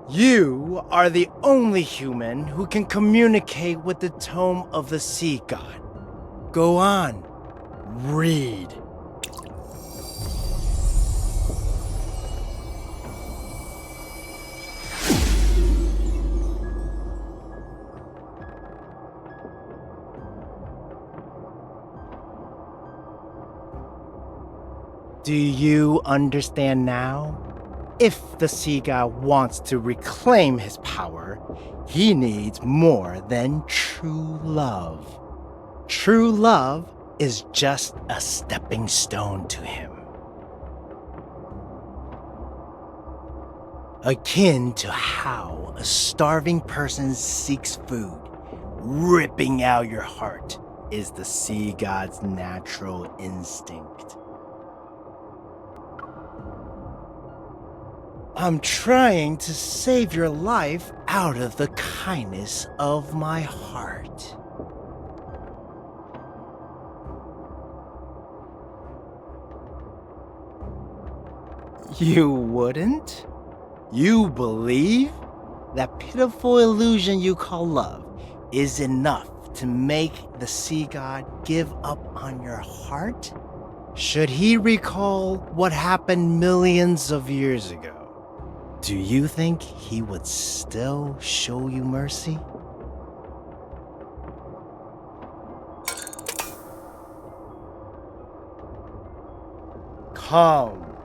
You are the only human who can communicate with the tome of the sea god. Go on, read. Do you understand now? If the sea god wants to reclaim his power, he needs more than true love. True love is just a stepping stone to him. Akin to how a starving person seeks food, ripping out your heart is the sea god's natural instinct. I'm trying to save your life out of the kindness of my heart. You wouldn't? You believe? That pitiful illusion you call love is enough to make the sea god give up on your heart? Should he recall what happened millions of years ago? Do you think he would still show you mercy? Come,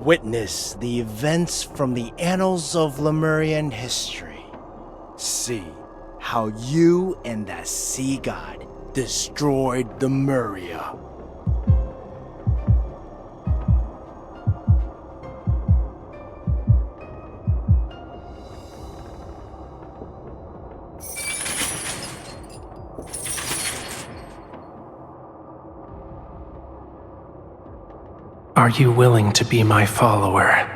witness the events from the annals of Lemurian history. See how you and that sea god destroyed the Lemuria. Are you willing to be my follower?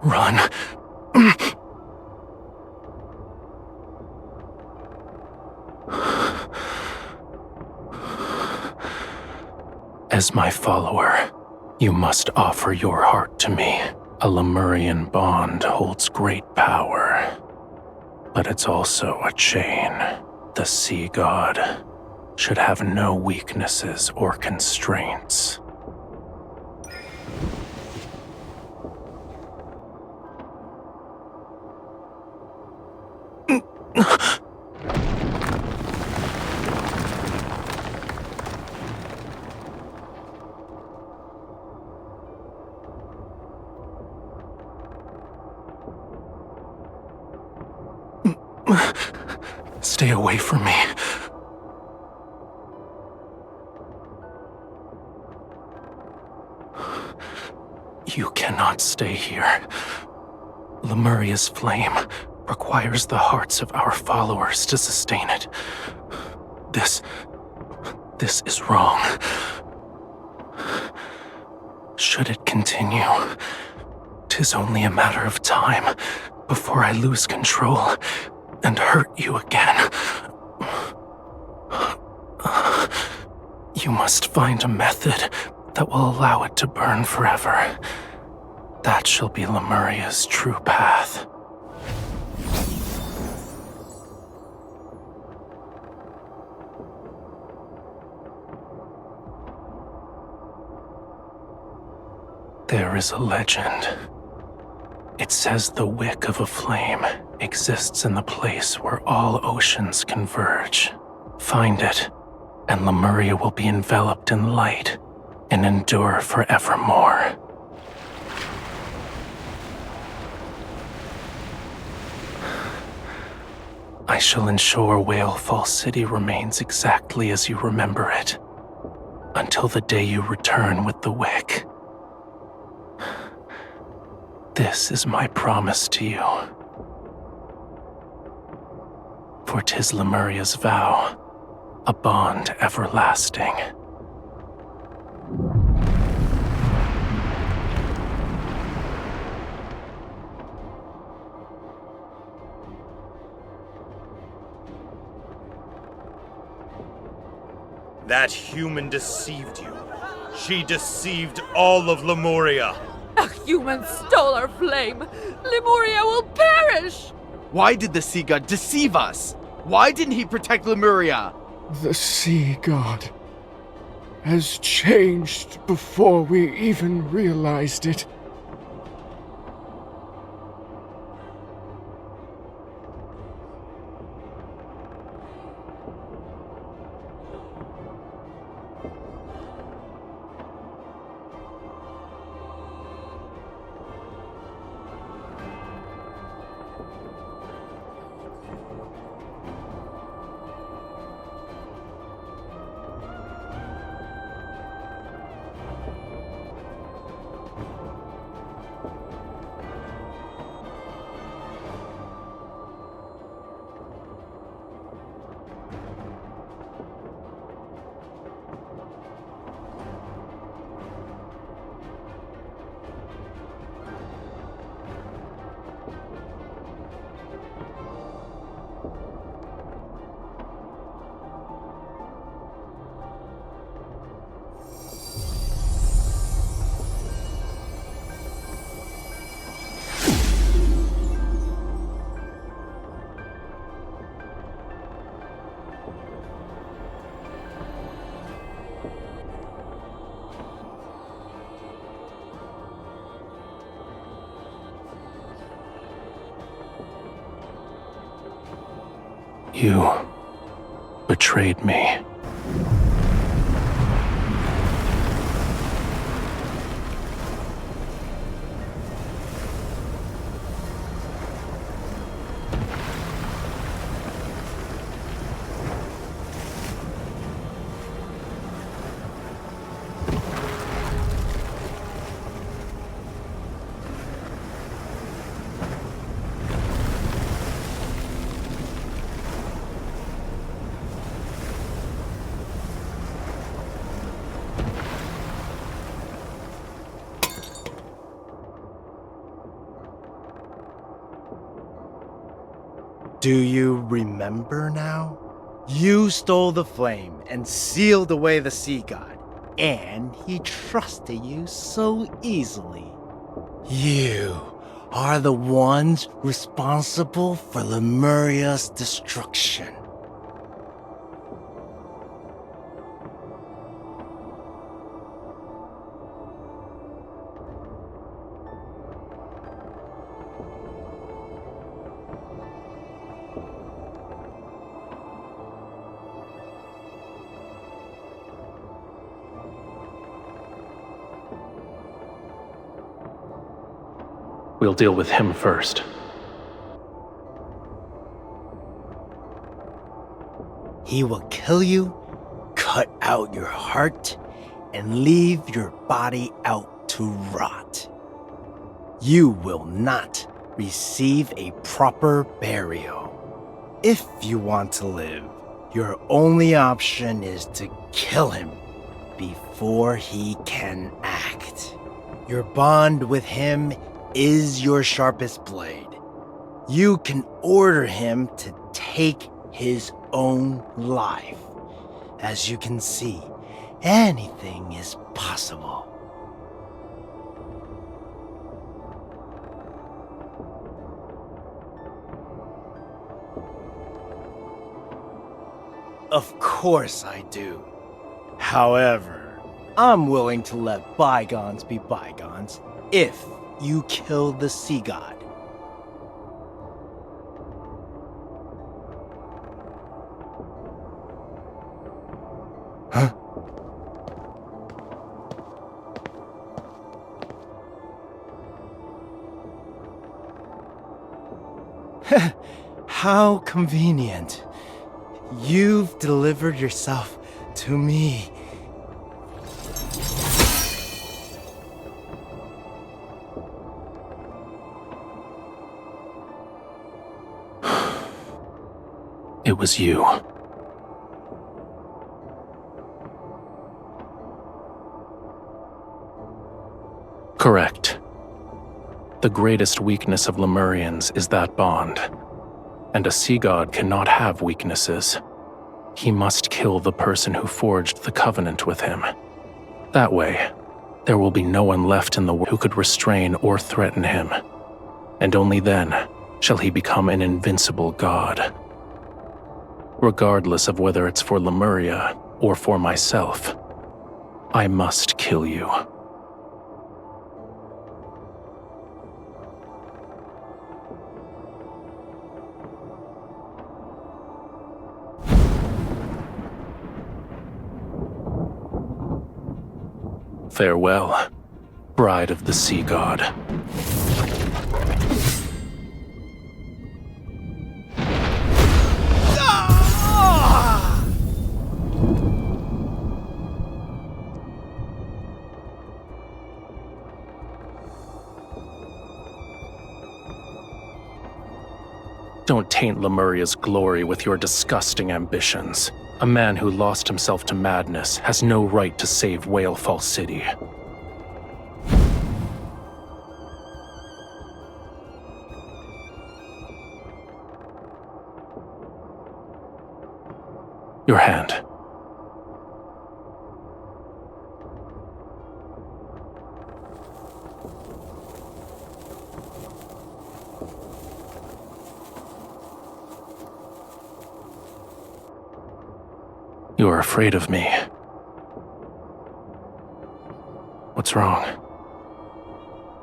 Run. As my follower, you must offer your heart to me. A Lemurian bond holds great power, but it's also a chain. The sea god should have no weaknesses or constraints. Stay away from me. You cannot stay here. Lemuria's flame requires the hearts of our followers to sustain it. This is wrong. Should it continue, 'tis only a matter of time before I lose control and hurt you again. You must find a method that will allow it to burn forever. That shall be Lemuria's true path. There is a legend. It says the wick of a flame exists in the place where all oceans converge. Find it, and Lemuria will be enveloped in light and endure forevermore. I shall ensure Whalefall City remains exactly as you remember it, until the day you return with the wick. This is my promise to you. For 'tis Lemuria's vow, a bond everlasting. That human deceived you. She deceived all of Lemuria. A human stole our flame. Lemuria will perish! Why did the sea god deceive us? Why didn't he protect Lemuria? The sea god has changed before we even realized it. You betrayed me. Do you remember now? You stole the flame and sealed away the sea god, and he trusted you so easily. You are the ones responsible for Lemuria's destruction. We'll deal with him first. He will kill you, cut out your heart, and leave your body out to rot. You will not receive a proper burial. If you want to live, your only option is to kill him before he can act. Your bond with him is your sharpest blade. You can order him to take his own life. As you can see, anything is possible. Of course I do. However, I'm willing to let bygones be bygones if you kill the sea god. Huh? How convenient. You've delivered yourself to me. It was you. Correct. The greatest weakness of Lemurians is that bond. And a sea god cannot have weaknesses. He must kill the person who forged the covenant with him. That way, there will be no one left in the world who could restrain or threaten him. And only then shall he become an invincible god. Regardless of whether it's for Lemuria or for myself, I must kill you. Farewell, bride of the sea god. Don't taint Lemuria's glory with your disgusting ambitions. A man who lost himself to madness has no right to save Whalefall City. Your hand. You are afraid of me. What's wrong?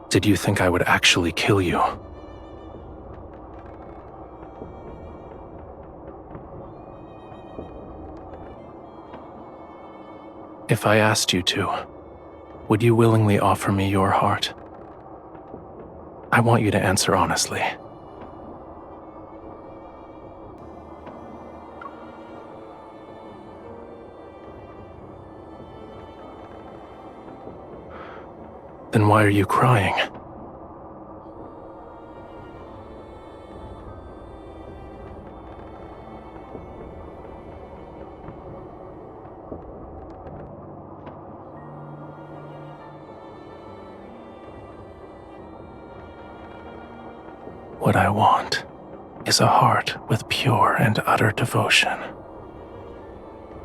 Did you think I would actually kill you? If I asked you to, would you willingly offer me your heart? I want you to answer honestly. Then why are you crying? What I want is a heart with pure and utter devotion.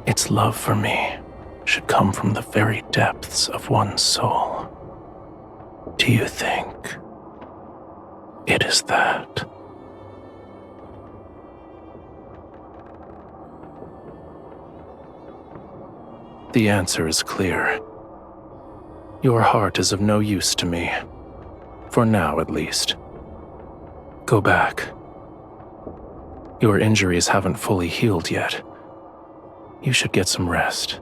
Its love for me should come from the very depths of one's soul. Do you think it is that? The answer is clear. Your heart is of no use to me, for now at least. Go back. Your injuries haven't fully healed yet. You should get some rest.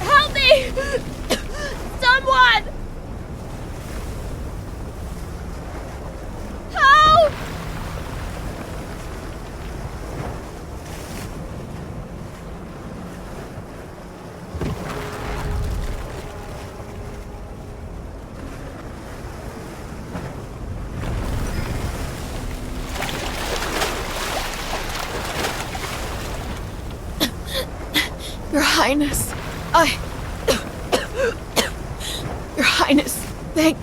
Help me! Someone! Help! Your Highness, Your Highness, thank...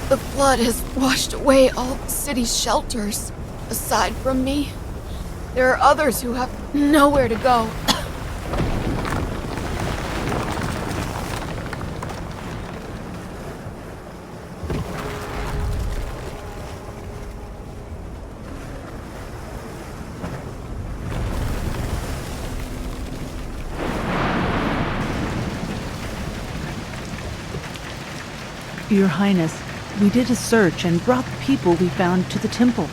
The flood has washed away all the city's shelters. Aside from me, there are others who have nowhere to go. Your Highness, we did a search and brought the people we found to the temple.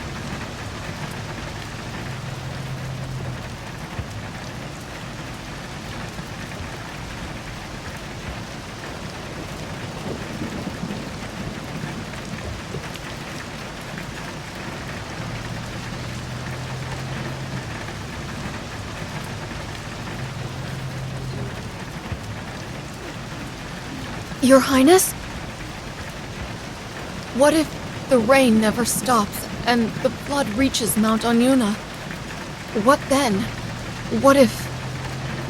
Your Highness? What if the rain never stops and the flood reaches Mount Onyuna? What then? What if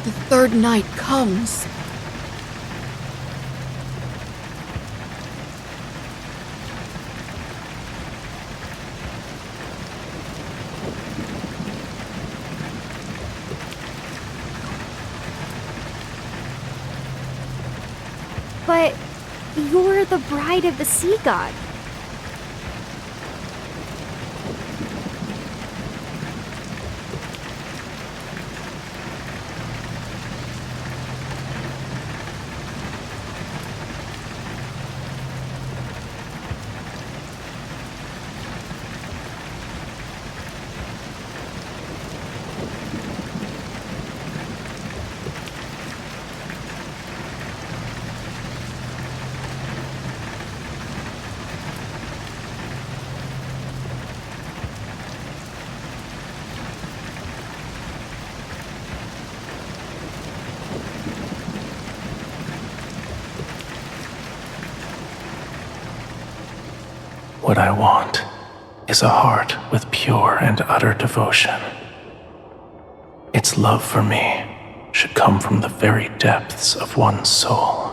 the third night comes? But you're the bride of the sea god. What I want is a heart with pure and utter devotion. Its love for me should come from the very depths of one's soul.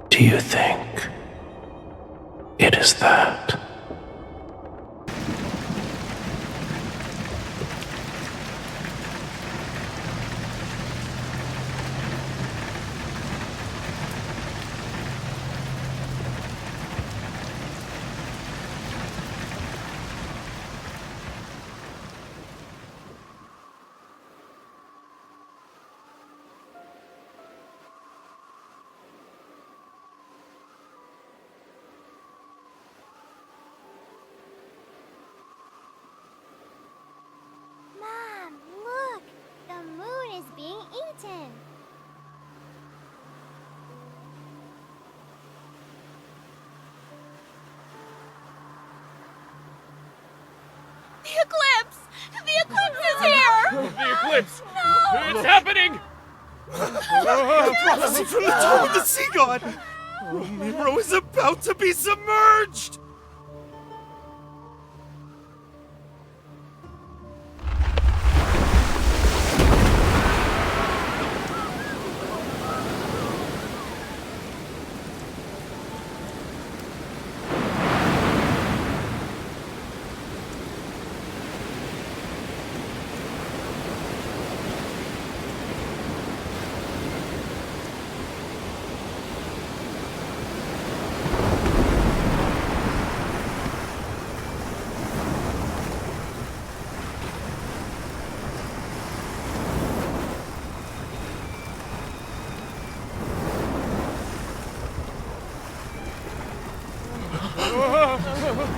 Do you think it is that? The eclipse! The eclipse is here! The eclipse! No! It's happening! Prophecy from the top of the sea god! Romirro is about to be submerged!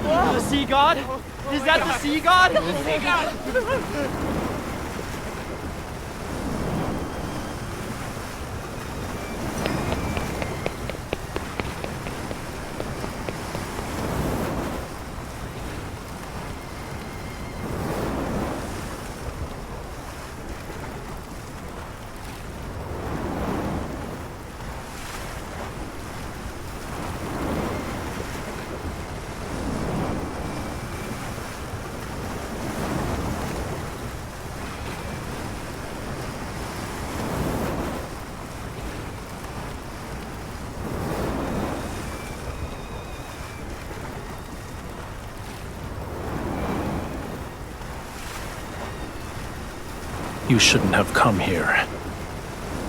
The sea god? Is that the sea god? The sea god! You shouldn't have come here.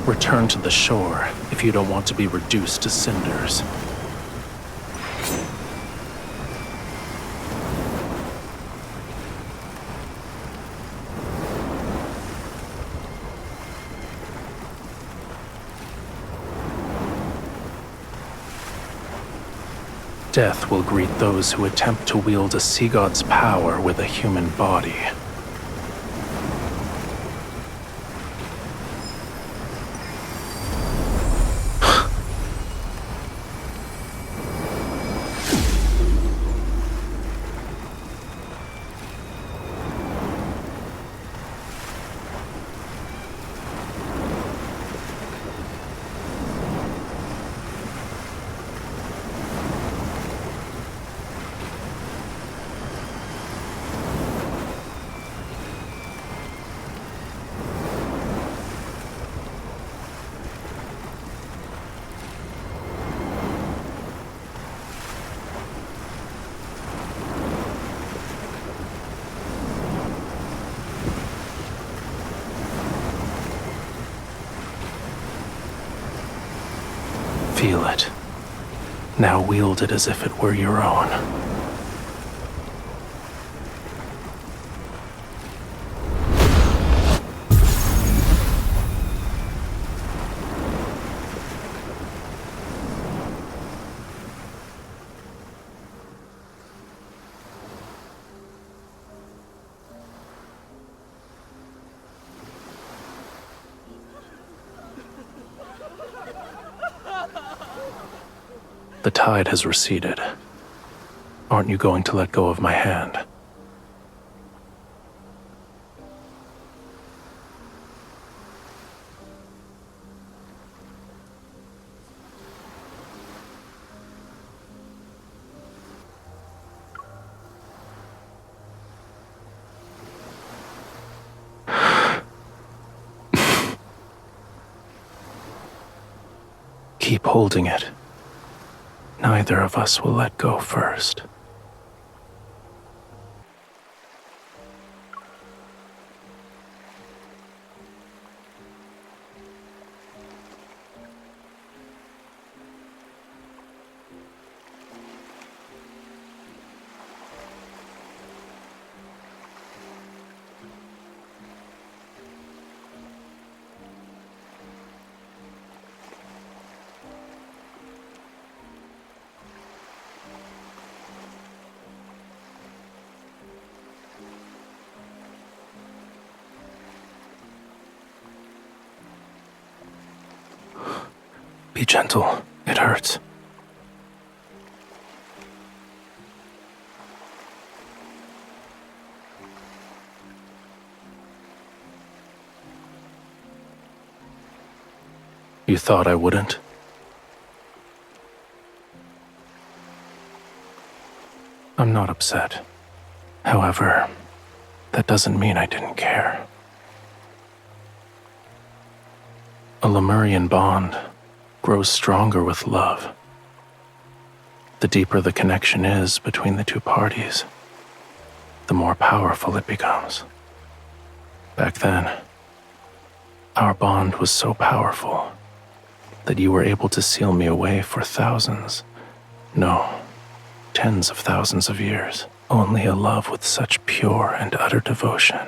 Return to the shore if you don't want to be reduced to cinders. Death will greet those who attempt to wield a sea god's power with a human body. Feel it. Now wield it as if it were your own. The tide has receded. Aren't you going to let go of my hand? keep holding it. Neither of us will let go first. Be gentle. It hurts. You thought I wouldn't? I'm not upset. However, that doesn't mean I didn't care. A Lemurian bond grows stronger with love. The deeper the connection is between the two parties, the more powerful it becomes. Back then, our bond was so powerful that you were able to seal me away for thousands, no, tens of thousands of years. Only a love with such pure and utter devotion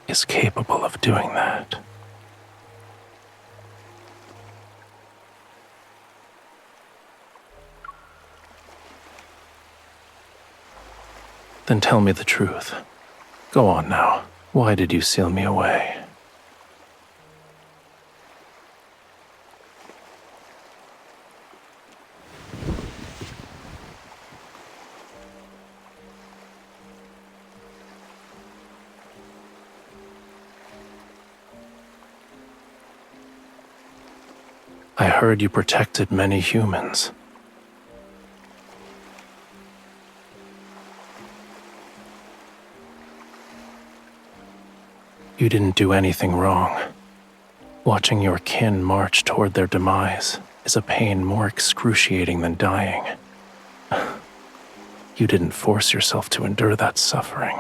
is capable of doing that. Then tell me the truth. Go on now. Why did you seal me away? I heard you protected many humans. You didn't do anything wrong. Watching your kin march toward their demise is a pain more excruciating than dying. You didn't force yourself to endure that suffering.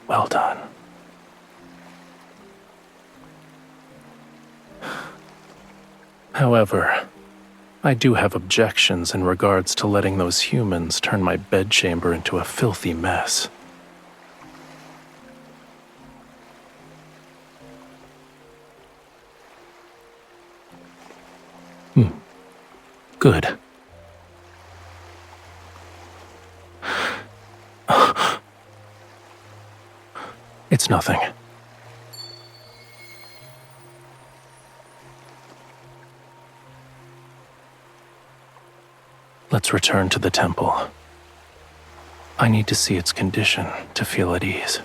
Well done. However, I do have objections in regards to letting those humans turn my bedchamber into a filthy mess. Good. It's nothing. Let's return to the temple. I need to see its condition to feel at ease.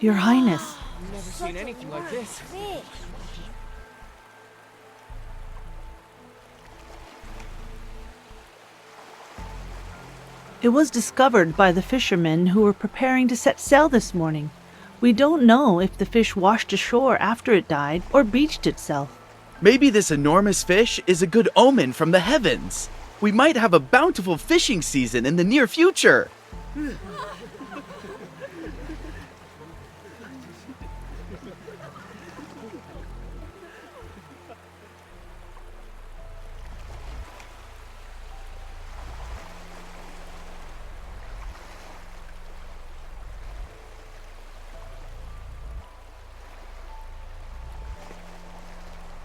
Your Highness. I've never seen anything like this. It was discovered by the fishermen who were preparing to set sail this morning. We don't know if the fish washed ashore after it died or beached itself. Maybe this enormous fish is a good omen from the heavens. We might have a bountiful fishing season in the near future.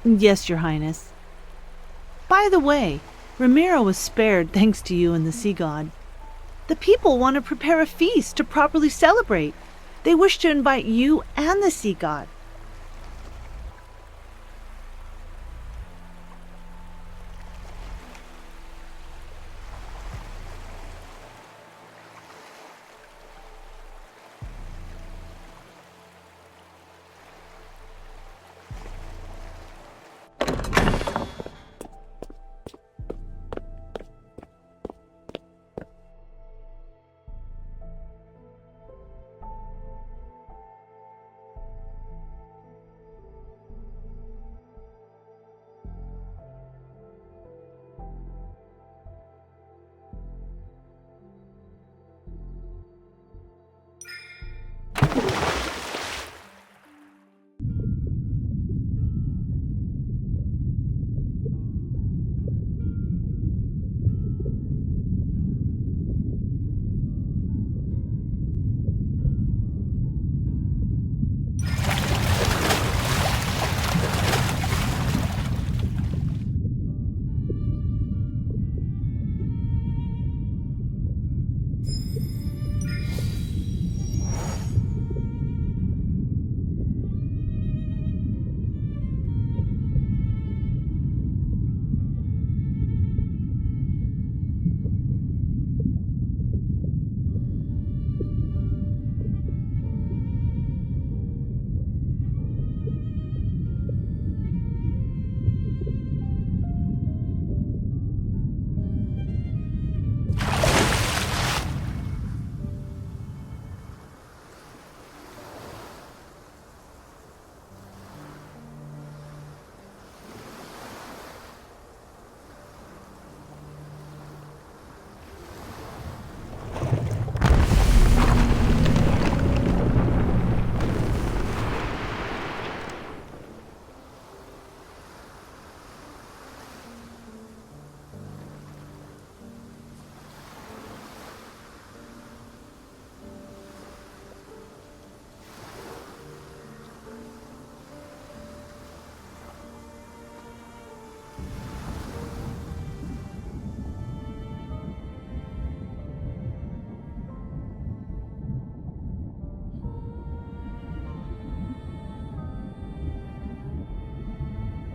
Yes, Your Highness. By the way, Romirro was spared thanks to you and the sea god. The people want to prepare a feast to properly celebrate. They wish to invite you and the sea god.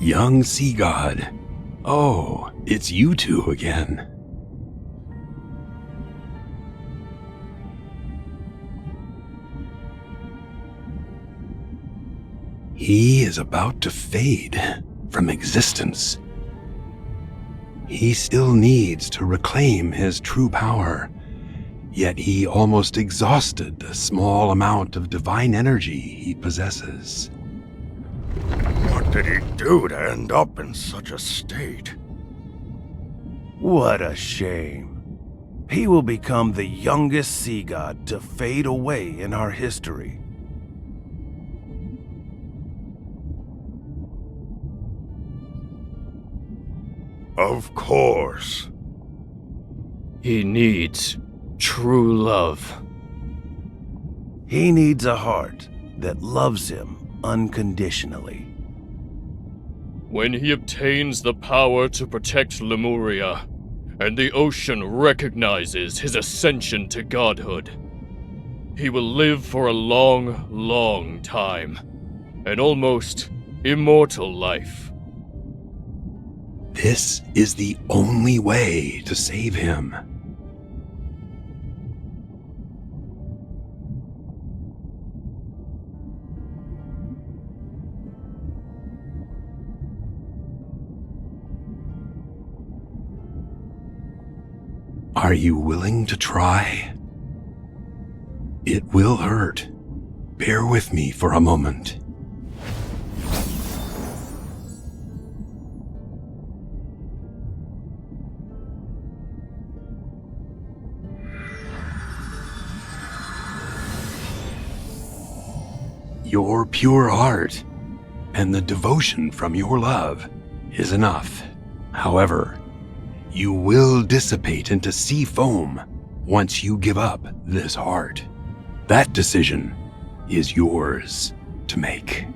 Young sea god. Oh, it's you two again. He is about to fade from existence. He still needs to reclaim his true power, yet he almost exhausted the small amount of divine energy he possesses. What did he do to end up in such a state? What a shame. He will become the youngest sea god to fade away in our history. Of course. He needs true love. He needs a heart that loves him unconditionally. When he obtains the power to protect Lemuria, and the ocean recognizes his ascension to godhood, he will live for a long, long time, an almost immortal life. This is the only way to save him. Are you willing to try? It will hurt. Bear with me for a moment. Your pure heart and the devotion from your love is enough. However, you will dissipate into sea foam once you give up this heart. That decision is yours to make.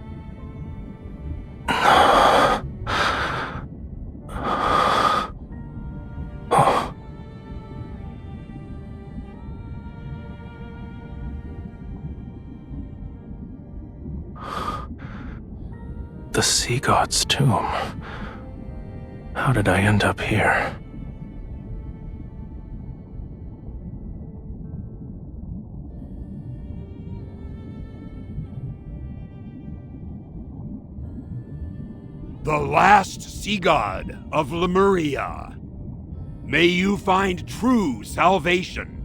the sea god's tomb. How did I end up here? The last sea god of Lemuria. May you find true salvation.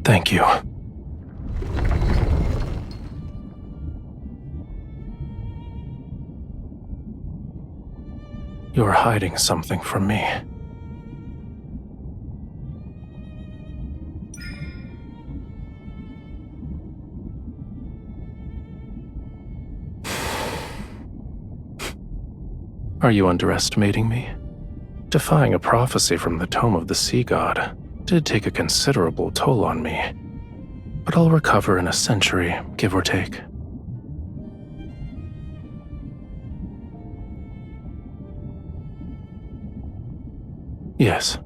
Thank you. You're hiding something from me. Are you underestimating me? Defying a prophecy from the tome of the sea god did take a considerable toll on me, but I'll recover in a century, give or take. Yes,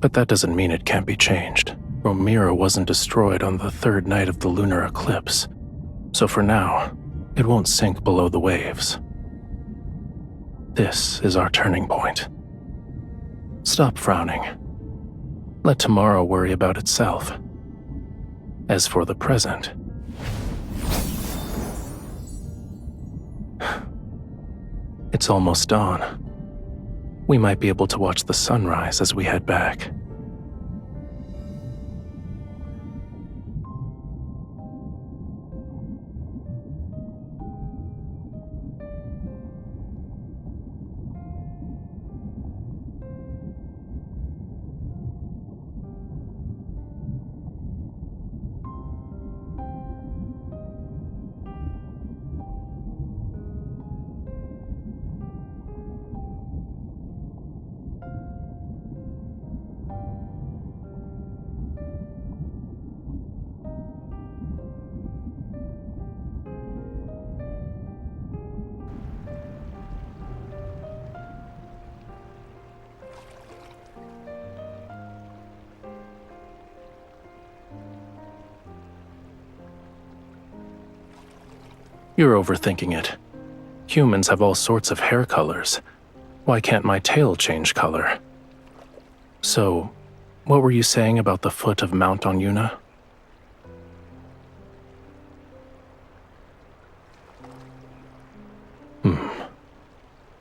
but that doesn't mean it can't be changed. Romirro wasn't destroyed on the third night of the lunar eclipse, so for now, it won't sink below the waves. This is our turning point. Stop frowning. Let tomorrow worry about itself. As for the present, it's almost dawn. We might be able to watch the sunrise as we head back. You're overthinking it. Humans have all sorts of hair colors. Why can't my tail change color? So, what were you saying about the foot of Mount Onyuna?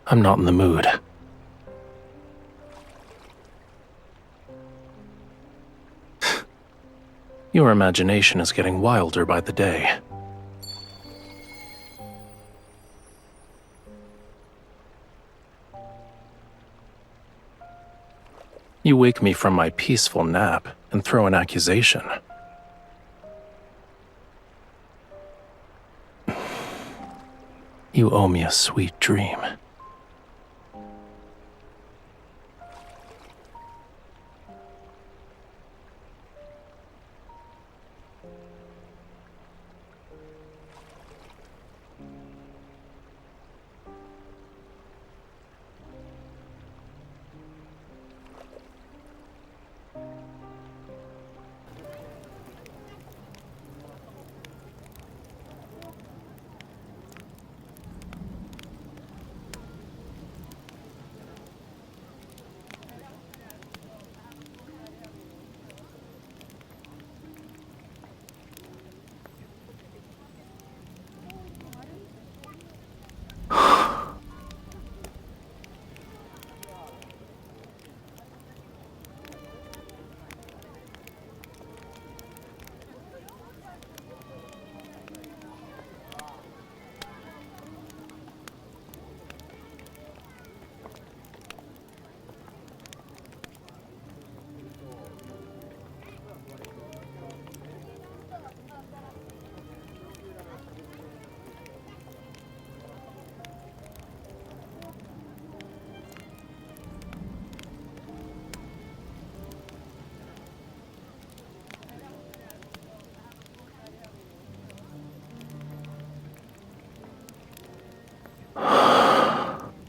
I'm not in the mood. Your imagination is getting wilder by the day. You wake me from my peaceful nap and throw an accusation. You owe me a sweet dream.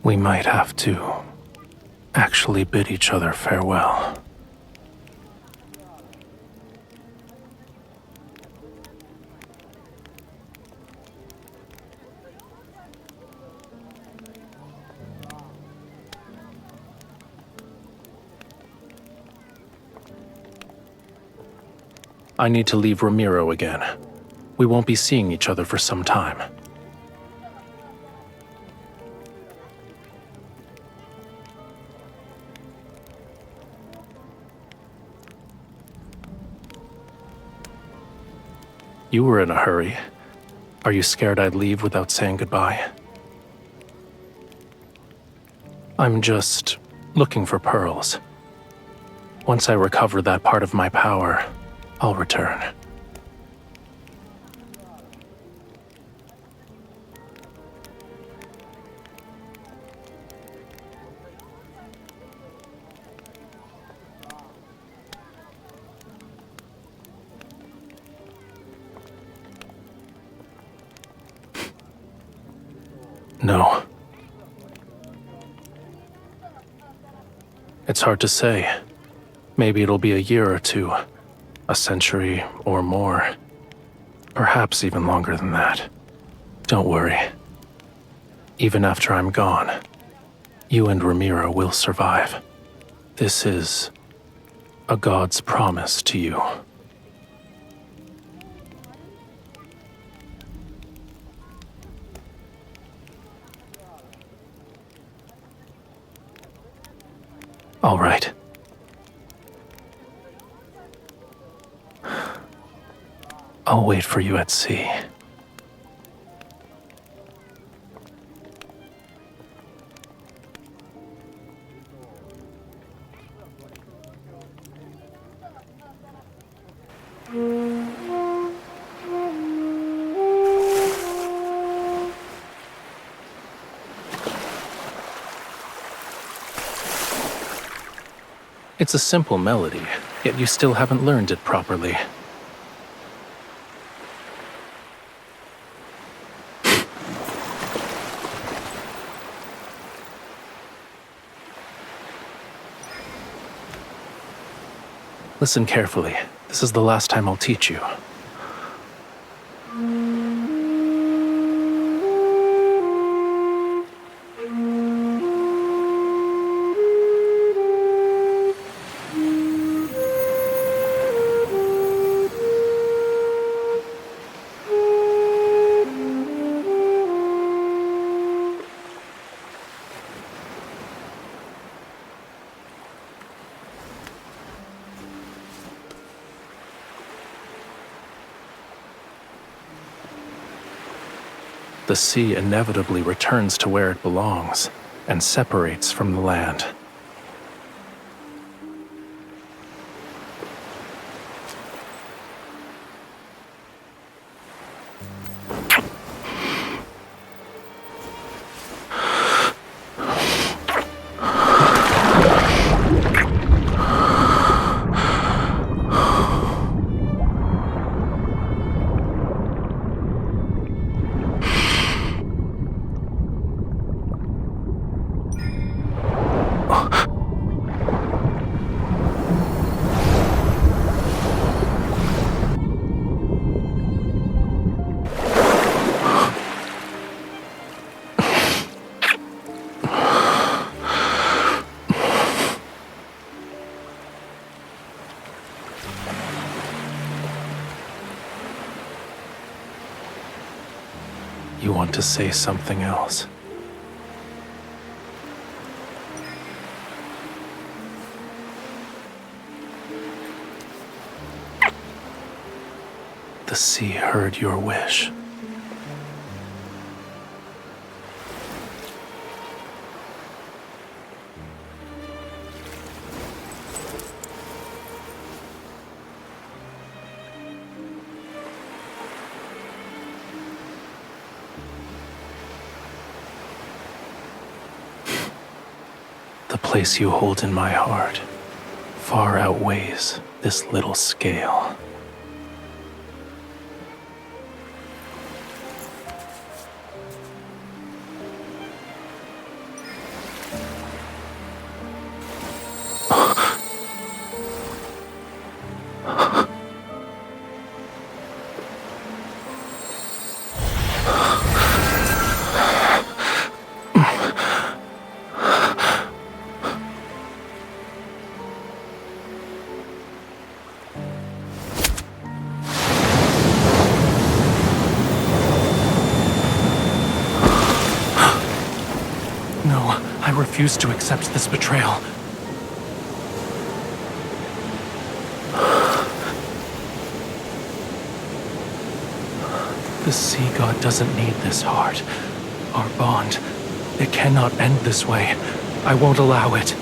We might have to actually bid each other farewell. I need to leave Romirro again. We won't be seeing each other for some time. You were in a hurry. Are you scared I'd leave without saying goodbye? I'm just looking for pearls. Once I recover that part of my power, I'll return. No. It's hard to say. Maybe it'll be a year or two, a century or more. Perhaps even longer than that. Don't worry. Even after I'm gone, you and Romirro will survive. This is a god's promise to you. All right. I'll wait for you at sea. It's a simple melody, yet you still haven't learned it properly. Listen carefully. This is the last time I'll teach you. The sea inevitably returns to where it belongs and separates from the land. You want to say something else? The sea heard your wish. The place you hold in my heart far outweighs this little scale. No, I refuse to accept this betrayal. The sea god doesn't need this heart. Our bond, it cannot end this way. I won't allow it.